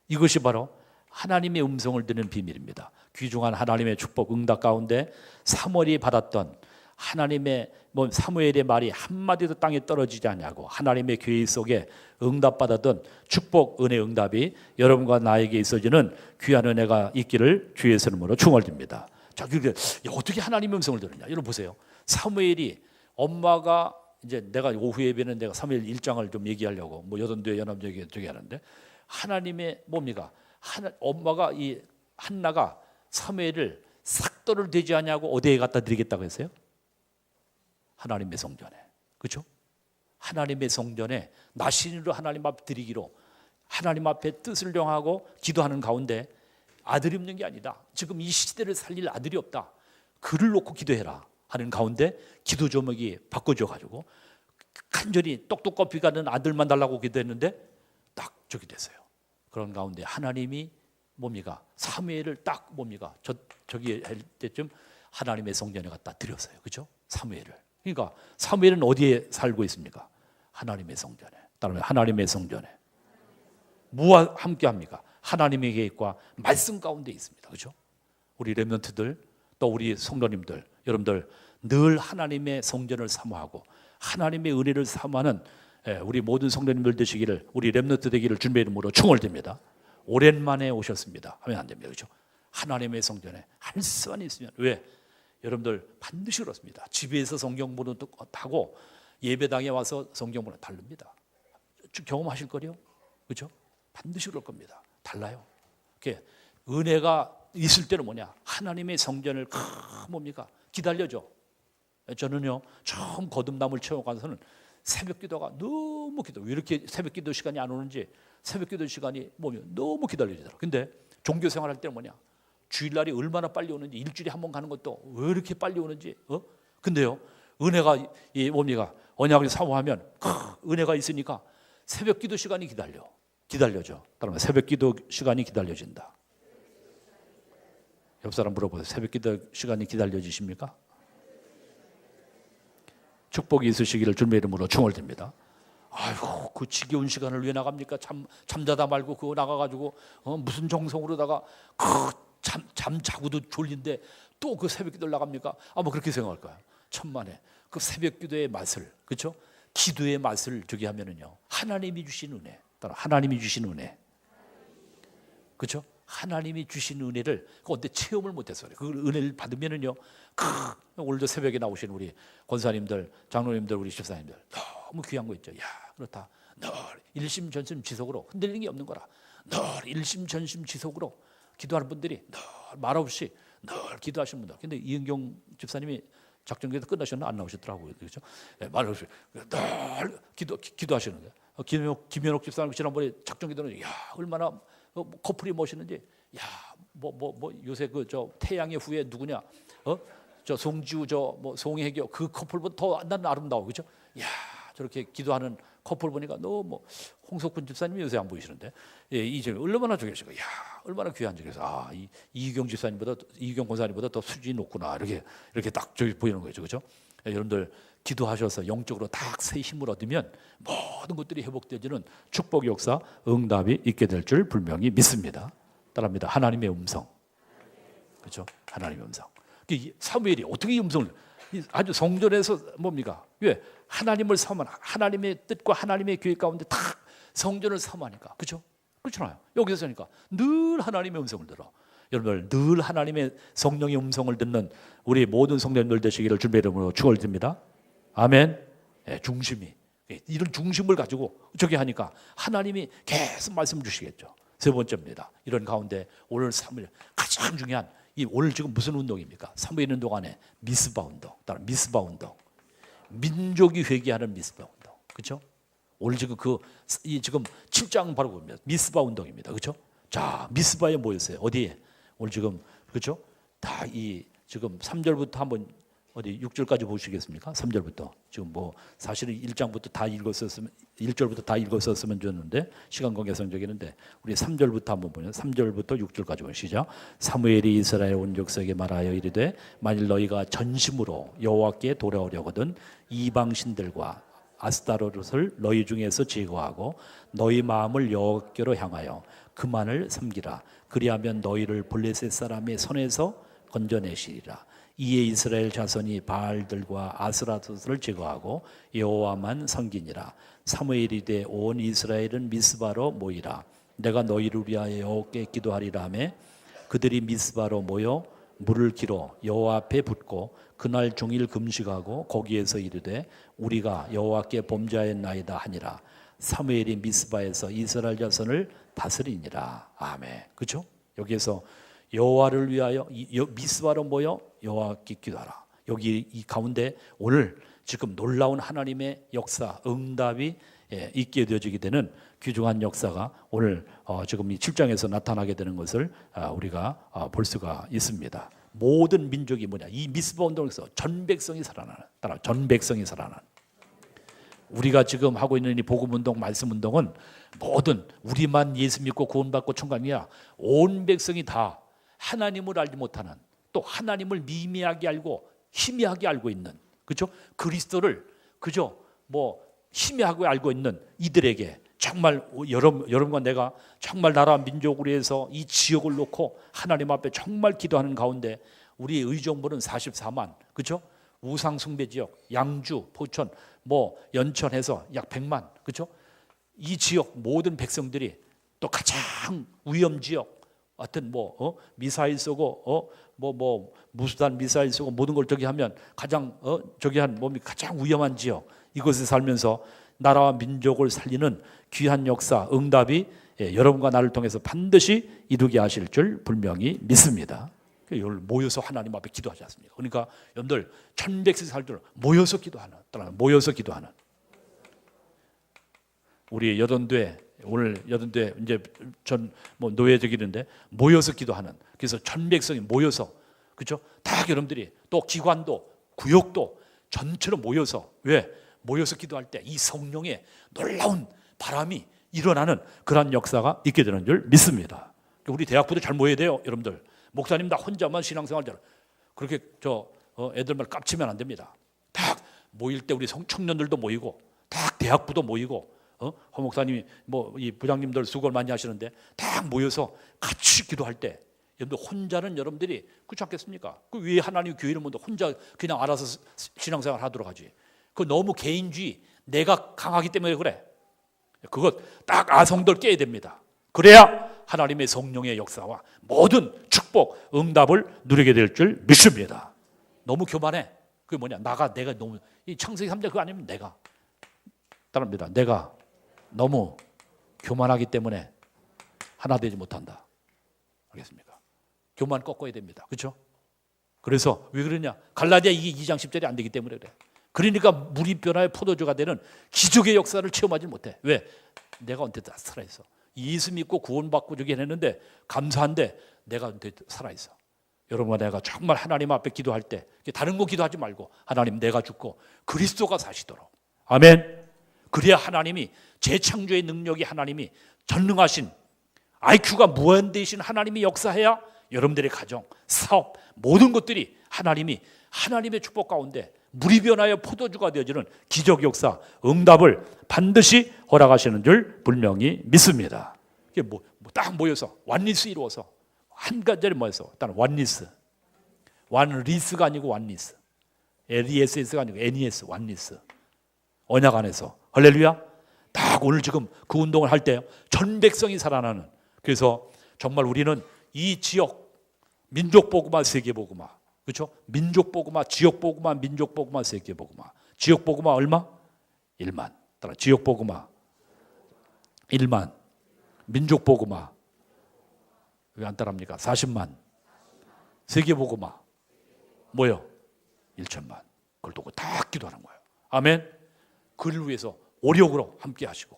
이것이 바로 하나님의 음성을 듣는 비밀입니다. 귀중한 하나님의 축복 응답 가운데 사무엘이 받았던 하나님의 사무엘의 말이 한마디도 땅에 떨어지지 않냐고 하나님의 계획 속에 응답받았던 축복 은혜 응답이 여러분과 나에게 있어지는 귀한 은혜가 있기를 주의 이름으로 축원드립니다. 자, 어떻게 하나님의 음성을 들었냐? 여러분 보세요. 사무엘이 엄마가 이제 내가 오후 예배는 내가 사무엘 1장을 좀 얘기하려고 여던도의 연합 얘기하는데 하나님의 뭡니까? 엄마가 이 한나가 사무엘을 삭도를 되지 않냐고 어디에 갖다 드리겠다고 했어요? 하나님의 성전에. 그렇죠? 하나님의 성전에 나신으로 하나님 앞에 드리기로 하나님 앞에 뜻을 정하고 기도하는 가운데 아들이 없는 게 아니다. 지금 이 시대를 살릴 아들이 없다. 그를 놓고 기도해라 하는 가운데 기도 제목이 바꿔져 가지고 간절히 똑똑히 가는 아들만 달라고 기도했는데 딱 저기 됐어요. 그런 가운데 하나님이 뭡니까? 사무엘을 딱 뭡니까? 저기 할 때쯤 하나님의 성전에 갖다 드렸어요. 그렇죠? 사무엘을. 그러니까 사무엘은 어디에 살고 있습니까? 하나님의 성전에. 따라서 하나님의 성전에. 무와 함께 합니까? 하나님의 계획과 말씀 가운데 있습니다. 그렇죠? 우리 렘넌트들 또 우리 성도님들 여러분들 늘 하나님의 성전을 사모하고 하나님의 은혜를 사모하는 우리 모든 성도님들 되시기를 우리 렘넌트 되기를 주님의 이름으로 축원드립니다. 오랜만에 오셨습니다 하면 안 됩니다. 그렇죠? 하나님의 성전에 할 수만 있으면 왜? 여러분들 반드시 그렇습니다. 집에서 성경 보는 하고 예배당에 와서 성경 보는 다릅니다. 경험하실 거요. 그렇죠? 반드시 그럴 겁니다. 달라요. 은혜가 있을 때는 뭐냐? 하나님의 성전을 뭡니까? 기다려줘. 저는요 처음 거듭남을 체험하고서는 새벽 기도가 너무 왜 이렇게 새벽 기도 시간이 안 오는지 새벽 기도 시간이 너무 기다려지더라고요. 근데 종교 생활할 때는 뭐냐? 주일날이 얼마나 빨리 오는지 일주일에 한 번 가는 것도 왜 이렇게 빨리 오는지 근데요 은혜가 뭡니까? 언약을 사모하면 은혜가 있으니까 새벽 기도 시간이 기다려져. 따라서 새벽 기도 시간이 기다려진다. 옆 사람 물어보세요. 새벽 기도 시간이 기다려지십니까? 축복이 있으시기를 주님의 이름으로 축원드립니다. 아이고 그 지겨운 시간을 왜 나갑니까? 잠자다 말고 그거 나가가지고 무슨 정성으로다가 잠 자고도 졸린데 또 그 새벽 기도를 나갑니까? 아마 그렇게 생각할 거야. 천만에 그 새벽 기도의 맛을, 그렇죠? 기도의 맛을 저기 하면은요, 하나님이 주신 은혜, 따라 하나님이 주신 은혜, 그렇죠? 하나님이 주신 은혜를 그런데 체험을 못해서 그래. 그 은혜를 받으면은요, 오늘도 새벽에 나오신 우리 권사님들, 장로님들, 우리 집사님들 너무 귀한 거 있죠. 야, 그렇다. 늘 일심전심지속으로 흔들리는 게 없는 거라. 늘 일심전심지속으로 기도하는 분들이 늘 말없이 늘 기도하시는 분들. 근데 이은경 집사님이 작전기도 끝나셨나 안 나오셨더라고요, 그렇죠? 네, 말없이 늘 기도하시는데 김현옥 집사님 지난번에 작전기도는 야 얼마나 커플이 멋있는지, 야 뭐 요새 그 저 태양의 후예 누구냐, 저 송지우 저 송혜교 그 커플보다 더 난 아름다워, 그렇죠? 야 저렇게 기도하는 커플 보니까 너무 홍석훈 집사님이 요새 안 보이시는데, 예, 이제 얼마나 좋으시고, 야 얼마나 귀한지. 그래서 이경 집사님보다, 이경 권사님보다 더 수준이 높구나, 이렇게 딱 저기 보이는 거죠, 그렇죠? 예, 여러분들 기도하셔서 영적으로 딱 새 힘을 얻으면 모든 것들이 회복되지는 축복 역사, 응답이 있게 될 줄 분명히 믿습니다. 따라합니다. 하나님의 음성, 그렇죠? 하나님의 음성. 사무엘이 어떻게 이 음성을 아주 성전에서 뭡니까? 왜? 하나님을 사모하는, 하나님의 뜻과 하나님의 계획 가운데 다 성전을 사모하니까, 그렇죠? 그렇잖아요. 여기서 하니까 늘 하나님의 음성을 들어. 여러분들 늘 하나님의 성령의 음성을 듣는 우리 모든 성도님들 되시기를 주님의 이름으로 축원드립니다. 아멘. 네, 중심이 이런 중심을 가지고 저기 하니까 하나님이 계속 말씀 주시겠죠. 세 번째입니다. 이런 가운데 오늘 3일 가장 중요한 오늘 지금 무슨 운동입니까? 3일 운동 안에 미스바 운동, 따라 미스바 운동. 민족이 회개하는 미스바 운동, 그렇죠? 오늘 지금 지금 7장 바로 보면 미스바 운동입니다, 그렇죠? 자, 미스바에 모였어요. 어디에? 오늘 지금 그렇죠? 다 지금 3절부터 한번 어디 6절까지 보시겠습니까? 3절부터 지금 사실은 1장부터 다 읽었었으면 1절부터 다 읽었었으면 좋았는데 시간 관계상 저기는데 우리 3절부터 한번 보면 3절부터 6절까지 보면 시작. 사무엘이 이스라엘 온 족속에게 말하여 이르되 만일 너희가 전심으로 여호와께 돌아오려거든 이방 신들과 아스타로릇을 너희 중에서 제거하고 너희 마음을 여호와께로 향하여 그만을 섬기라. 그리하면 너희를 블레셋 사람의 손에서 건져내시리라. 이에 이스라엘 자손이 바알들과 아스라토스를 제거하고 여호와만 섬기니라. 사무엘이 되 온 이스라엘은 미스바로 모이라. 내가 너희를 위하여 여호와께 기도하리라 하매 그들이 미스바로 모여 물을 길어 여호와 앞에 붓고 그날 종일 금식하고 거기에서 이르되 우리가 여호와께 범죄하였나이다 하니라. 사무엘이 미스바에서 이스라엘 자손을 다스리니라. 아멘. 그렇죠? 여기에서 여호와를 위하여 미스바로 모여 여호와께 기도하라. 여기 이 가운데 오늘 지금 놀라운 하나님의 역사, 응답이 있게 되어지게 되는 귀중한 역사가 오늘 지금 이 7장에서 나타나게 되는 것을 우리가 볼 수가 있습니다. 모든 민족이 뭐냐? 이 미스바 운동에서 전 백성이 살아나는, 따라 전 백성이 살아나는. 우리가 지금 하고 있는 이 복음 운동, 말씀 운동은 모든 우리만 예수 믿고 구원받고 천국이 아니라 온 백성이 다 하나님을 알지 못하는, 또 하나님을 미미하게 알고 희미하게 알고 있는, 그죠? 그리스도를 그죠? 희미하게 알고 있는 이들에게 정말 여러분과 내가 정말 나라 민족으로 해서 이 지역을 놓고 하나님 앞에 정말 기도하는 가운데 우리의 의정부는 44만, 그죠? 우상 숭배 지역, 양주, 포천, 연천해서 약 100만, 그죠? 이 지역 모든 백성들이 또 가장 위험 지역, 하여튼 미사일 쏘고 무수단 미사일 쏘고 모든 걸 저기 하면 가장 저기 한 몸이 가장 위험한 지역, 이곳에 살면서 나라와 민족을 살리는 귀한 역사, 응답이 여러분과 나를 통해서 반드시 이루게 하실 줄 분명히 믿습니다. 여기 모여서 하나님 앞에 기도하지 않습니까? 그러니까 여러분들 천백성 살도록 모여서 기도하는, 모여서 기도하는 우리 여던대, 오늘 여던대 이제 전 노예적이는데 모여서 기도하는, 그래서 천백성이 모여서, 그렇죠? 다 여러분들이 또 기관도 구역도 전체로 모여서, 왜? 모여서 기도할 때 이 성령의 놀라운 바람이 일어나는 그런 역사가 있게 되는 줄 믿습니다. 우리 대학부도 잘 모여야 돼요, 여러분들. 목사님 다 혼자만 신앙생활 잘 그렇게 애들만 깝치면 안 됩니다. 딱 모일 때 우리 청년들도 모이고, 딱 대학부도 모이고, 허 목사님이 이 부장님들 수고를 많이 하시는데 딱 모여서 같이 기도할 때 여러분들 혼자는 여러분들이 그렇지 않겠습니까? 그 왜 하나님 교회를 뭐 혼자 그냥 알아서 신앙생활 하도록 하지? 그 너무 개인주의, 내가 강하기 때문에 그래. 그것 딱 아성들 깨야 됩니다. 그래야 하나님의 성령의 역사와 모든 축복, 응답을 누리게 될 줄 믿습니다. 너무 교만해. 그게 뭐냐? 내가 너무, 이 창세기 3장 그거 아니면 내가. 따릅니다. 내가 너무 교만하기 때문에 하나 되지 못한다. 알겠습니까? 교만 꺾어야 됩니다. 그렇죠? 그래서 왜 그러냐? 갈라디아 2장 10절이 안 되기 때문에 그래. 그러니까 물이 변화의 포도주가 되는 기적의 역사를 체험하지 못해. 왜? 내가 언제 다 살아있어. 예수 믿고 구원받고 저긴 했는데 감사한데 내가 언제 살아있어. 여러분과 내가 정말 하나님 앞에 기도할 때 다른 거 기도하지 말고 하나님 내가 죽고 그리스도가 사시도록. 아멘. 그래야 하나님이 재창조의 능력이 하나님이 전능하신 IQ가 무한대신 하나님이 역사해야 여러분들의 가정, 사업 모든 것들이 하나님의 축복 가운데 물이 변하여 포도주가 되어지는 기적 역사, 응답을 반드시 허락하시는 줄 분명히 믿습니다. 이게 딱 모여서 완리스 이루어서 한 가지를 모여서 일단 완리스, 완리스가 아니고 완리스, LESS가 아니고 NES, 완리스. 언약 안에서 할렐루야. 딱 오늘 지금 그 운동을 할 때 전 백성이 살아나는. 그래서 정말 우리는 이 지역 민족 복음화, 세계 복음화, 그렇죠? 민족 복음화, 지역 복음화, 민족 복음화, 세계 복음화. 지역 복음화 얼마? 1만. 따라 지역 복음화 1만. 민족 복음화 왜 안 따라합니까? 40만. 세계 복음화 뭐요? 1천만. 그걸 두고 다 기도하는 거예요. 아멘. 그를 위해서 오력으로 함께 하시고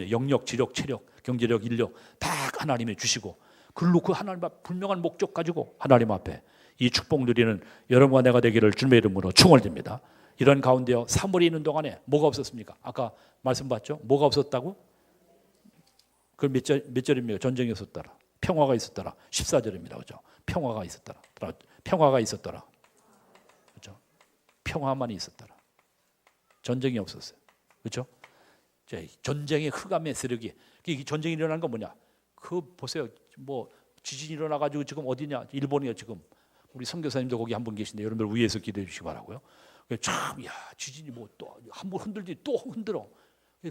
영역, 지력, 체력, 경제력, 인력 다 하나님이 주시고 그걸로 그 하나님 앞 분명한 목적 가지고 하나님 앞에 이 축복 누리는 여러분과 내가 되기를 주님의 이름으로 축원드립니다. 이런 가운데요 3월에 있는 동안에 뭐가 없었습니까? 아까 말씀 봤죠? 뭐가 없었다고? 그 몇 절입니까? 전쟁이 없었더라. 평화가 있었더라. 14절입니다. 그렇죠? 평화가 있었더라. 평화가 있었더라. 그렇죠? 평화만 있었더라. 전쟁이 없었어요. 그렇죠? 전쟁의 흑암의 세력이 전쟁이 일어난 건 뭐냐? 그 보세요. 뭐 지진이 일어나 가지고 지금 어디냐? 일본이요 지금. 우리 선교사님도 거기 한 분 계신데 여러분들 위에서 기도해 주시기 바라고요. 참, 야 지진이 뭐 또 한 번 흔들지 또 흔들어.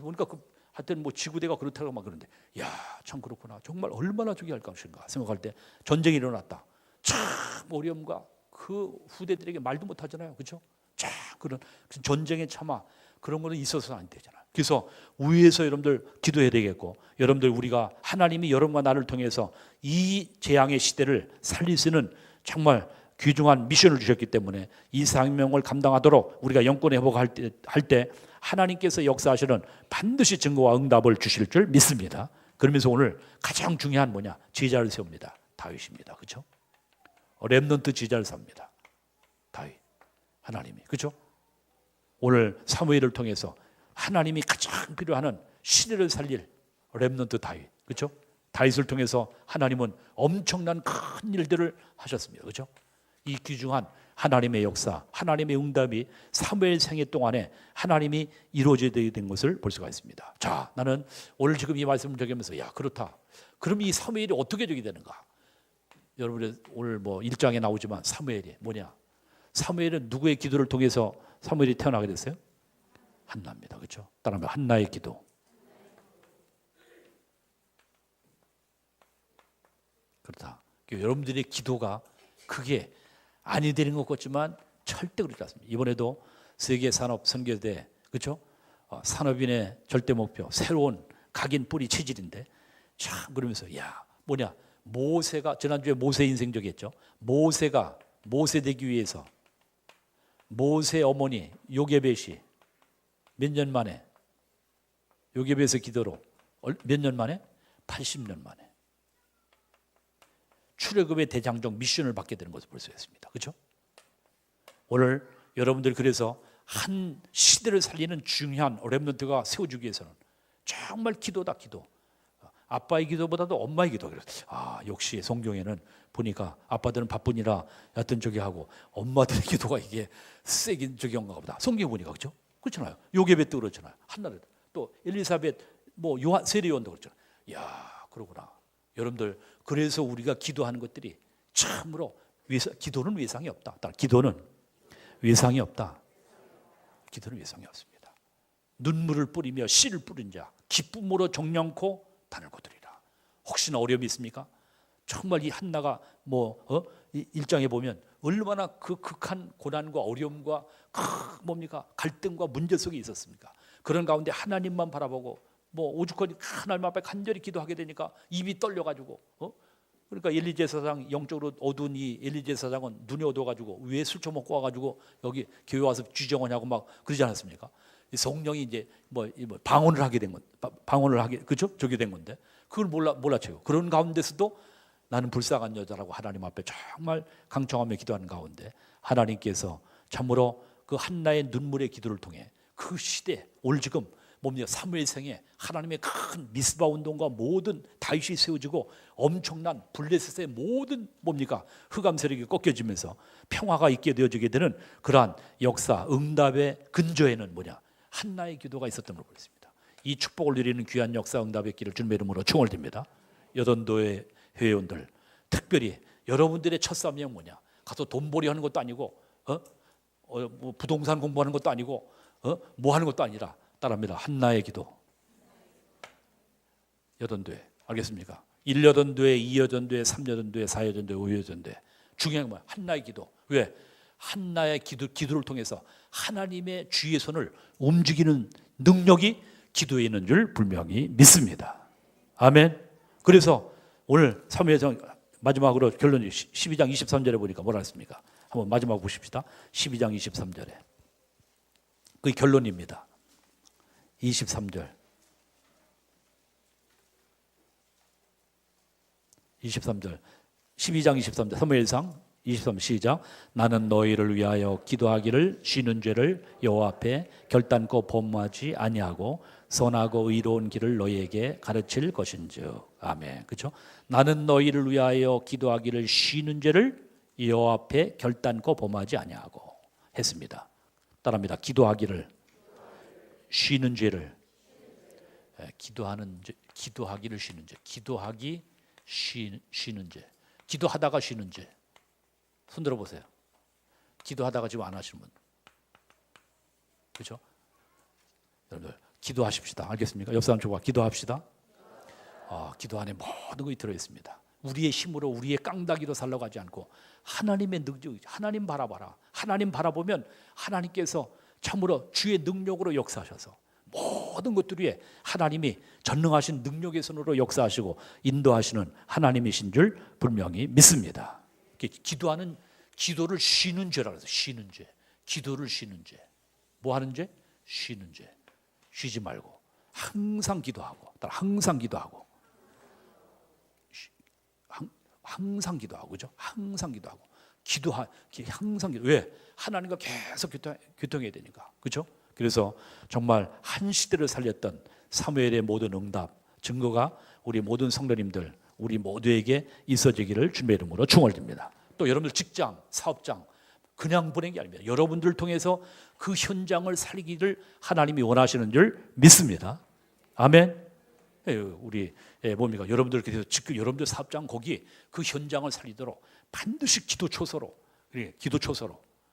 보니까 하여튼 뭐 지구대가 그렇다고 막 그러는데, 야 참 그렇구나. 정말 얼마나 저기 할 것인가 생각할 때 전쟁이 일어났다. 참 어려움과 그 후대들에게 말도 못 하잖아요. 그렇죠? 자, 그런 전쟁의 참화 그런 거는 있어서는 안 되잖아요. 그래서 위에서 여러분들 기도해야 되겠고, 여러분들 우리가 하나님이 여러분과 나를 통해서 이 재앙의 시대를 살릴 수 있는 정말 귀중한 미션을 주셨기 때문에 이 사명을 감당하도록 우리가 영권의 회복할 때 하나님께서 역사하시는 반드시 증거와 응답을 주실 줄 믿습니다. 그러면서 오늘 가장 중요한 뭐냐? 제자를 세웁니다. 다윗입니다. 그렇죠? 렘넌트 제자를 세웁니다. 다윗. 하나님이. 그렇죠? 오늘 사무엘을 통해서 하나님이 가장 필요한 시대를 살릴 렘넌트 다윗. 그렇죠? 다윗을 통해서 하나님은 엄청난 큰 일들을 하셨습니다. 그렇죠? 이 귀중한 하나님의 역사, 하나님의 응답이 사무엘 생애 동안에 하나님이 이루어져야 된 것을 볼 수가 있습니다. 자, 나는 오늘 지금 이 말씀을 적으면서 야, 그렇다. 그럼 이 사무엘이 어떻게 되게 되는가? 여러분들 오늘 뭐 1장에 나오지만 사무엘이 뭐냐? 사무엘은 누구의 기도를 통해서 사무엘이 태어나게 됐어요? 한나입니다. 그렇죠? 따라하면 한나의 기도. 그렇다. 여러분들의 기도가 그게 아니 되는 것 같지만 절대 그렇지 않습니다. 이번에도 세계 산업 선교대 그렇죠? 산업인의 절대 목표 새로운 각인 뿌리 체질인데 참 그러면서 야 뭐냐 모세가 지난주에 모세 인생적이 했죠. 모세가 모세 되기 위해서 모세 어머니 요게벳이 몇 년 만에 요게벳의 기도로 몇 년 만에 80년 만에 출애굽의 대장정 미션을 받게 되는 것을 볼 수 있습니다. 그렇죠? 오늘 여러분들 그래서 한 시대를 살리는 중요한 렘넌트가 세워주기 위해서는 정말 기도다 기도. 아빠의 기도보다도 엄마의 기도. 아 역시 성경에는 보니까 아빠들은 바쁘니라 여튼 저기 하고 엄마들의 기도가 이게 세긴 저기인가 보다. 성경 보니까 그렇죠? 그렇잖아요. 요게벳도 그렇잖아요. 한나를 또 엘리사벳 뭐 요한 세례요한도 그렇잖아요. 야 그러구나. 여러분들, 그래서 우리가 기도하는 것들이 참으로 기도는 외상이 없다. 기도는 외상이 없다. 기도는 외상이 없습니다. 눈물을 뿌리며 씨를 뿌린 자 기쁨으로 정령코 단을 거두리라. 혹시나 어려움이 있습니까? 정말 이 한나가 일장에 보면 얼마나 그 극한 고난과 어려움과 뭡니까? 갈등과 문제 속에 있었습니까? 그런 가운데 하나님만 바라보고 오죽하니 하나님 앞에 간절히 기도하게 되니까 입이 떨려가지고 그러니까 엘리 제사장, 영적으로 어두운 이 엘리 제사장은 눈이 어두워가지고 왜 술 처먹고 와가지고 여기 교회 와서 쥐정하냐고 막 그러지 않았습니까? 성령이 이제 방언을 하게 된 건, 방언을 하게, 그죠? 저게 된 건데 그걸 몰라쳐요. 그런 가운데서도 나는 불쌍한 여자라고 하나님 앞에 정말 강청하며 기도하는 가운데 하나님께서 참으로 그 한나의 눈물의 기도를 통해 그 시대, 오늘 지금 사무엘 생에 하나님의 큰 미스바 운동과 모든 다윗이 세워지고 엄청난 블레셋의 모든 흑암 세력이 꺾여지면서 평화가 있게 되어지게 되는 그러한 역사, 응답의 근저에는 한나의 기도가 있었던 걸 보겠습니다. 이 축복을 누리는 귀한 역사, 응답의 길을 주님의 이름으로 축원드립니다. 여전도의 회원들, 특별히 여러분들의 첫 사명이 뭐냐? 가서 돈벌이 하는 것도 아니고 부동산 공부하는 것도 아니고 뭐 하는 것도 아니라 따라합니다. 한나의 기도. 여전도회, 알겠습니까? 1여전도회, 2여전도회, 3여전도회, 4여전도회, 5여전도회. 중요한 건 한나의 기도. 왜? 한나의 기도를 통해서 하나님의 주의 손을 움직이는 능력이 기도에 있는 줄 분명히 믿습니다. 아멘. 그래서 오늘 사무엘상 마지막으로 결론 12장 23절에 보니까 뭐라 했습니까? 한번 마지막 보십시다. 12장 23절에 그 결론입니다. 23절 12장 23절 사무엘상 23 시작. 나는 너희를 위하여 기도하기를 쉬는 죄를 여호와 앞에 결단코 범하지 아니하고 선하고 의로운 길을 너희에게 가르칠 것인즉. 아멘. 그렇죠? 나는 너희를 위하여 기도하기를 쉬는 죄를 여호와 앞에 결단코 범하지 아니하고 했습니다. 따라합니다. 기도하기를 쉬는 죄를 기도하기를 쉬는 죄. 기도하기 쉬는 죄. 기도하다가 쉬는 죄. 손 들어보세요. 기도하다가 지금 안 하시는 분. 그렇죠? 여러분들 기도하십시다. 알겠습니까? 옆 사람 저와 기도합시다. 기도 안에 모든 것이 들어있습니다. 우리의 힘으로 우리의 깡다기로 살려고 하지 않고 하나님의 능력, 하나님 바라봐라. 하나님 바라보면 하나님께서 참으로 주의 능력으로 역사하셔서 모든 것들 위에 하나님이 전능하신 능력의 손으로 역사하시고 인도하시는 하나님이신 줄 분명히 믿습니다. 기도하는 기도를 쉬는 죄라 그래서 쉬는 죄. 기도를 쉬는 죄. 뭐 하는 죄? 쉬는 죄. 쉬지 말고 항상 기도하고 항상 기도하고 항상 기도하고 그죠? 항상 기도하고 항상 기도. 왜? 하나님과 계속 교통해야 되니까. 그죠? 그래서 정말 한 시대를 살렸던 사무엘의 모든 응답 증거가 우리 모든 성도님들 우리 모두에게 있어지기를 주님의 이름으로 축원드립니다. 또 여러분들 직장, 사업장 그냥 보낸 게 아닙니다. 여러분들을 통해서 그 현장을 살리기를 하나님이 원하시는 줄 믿습니다. 아멘. 우리 뭡니까? 여러분들 그래서 지금 여러분들 사업장 거기 그 현장을 살리도록 반드시 기도초소로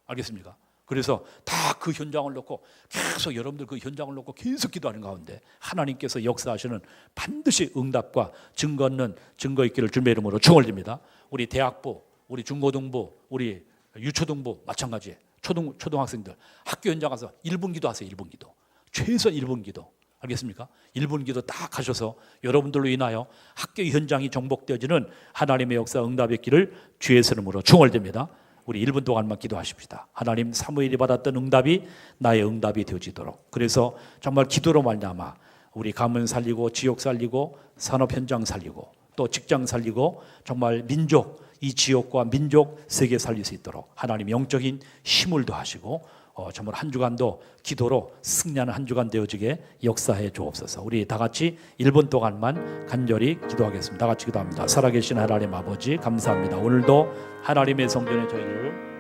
알겠습니까? 그래서 다 그 현장을 놓고 계속 여러분들 그 현장을 놓고 계속 기도하는 가운데 하나님께서 역사하시는 반드시 응답과 증거 있는 증거 있기를 주님의 이름으로 축원드립니다. 우리 대학부, 우리 중고등부, 우리 유초등부 마찬가지에 초등학생들 학교 현장 가서 1분 기도하세요. 1분 기도. 최소한 1분 기도. 알겠습니까? 1분 기도 딱 가셔서 여러분들로 인하여 학교 현장이 정복되어지는 하나님의 역사 응답의 길을 주의 이름으로 축원드립니다. 우리 1분 동안만 기도하십시다. 하나님 사무엘이 받았던 응답이 나의 응답이 되어지도록. 그래서 정말 기도로 말미암아 우리 가문 살리고 지역 살리고 산업 현장 살리고 또 직장 살리고 정말 민족 이 지역과 민족 세계 살릴 수 있도록 하나님 영적인 힘을 더하시고 정말 한 주간도 기도로 승리하는 한 주간 되어지게 역사해 주옵소서. 우리 다 같이 1분 동안만 간절히 기도하겠습니다. 다 같이 기도합니다. 살아계신 하나님 아버지 감사합니다. 오늘도 하나님의 성전에 저희를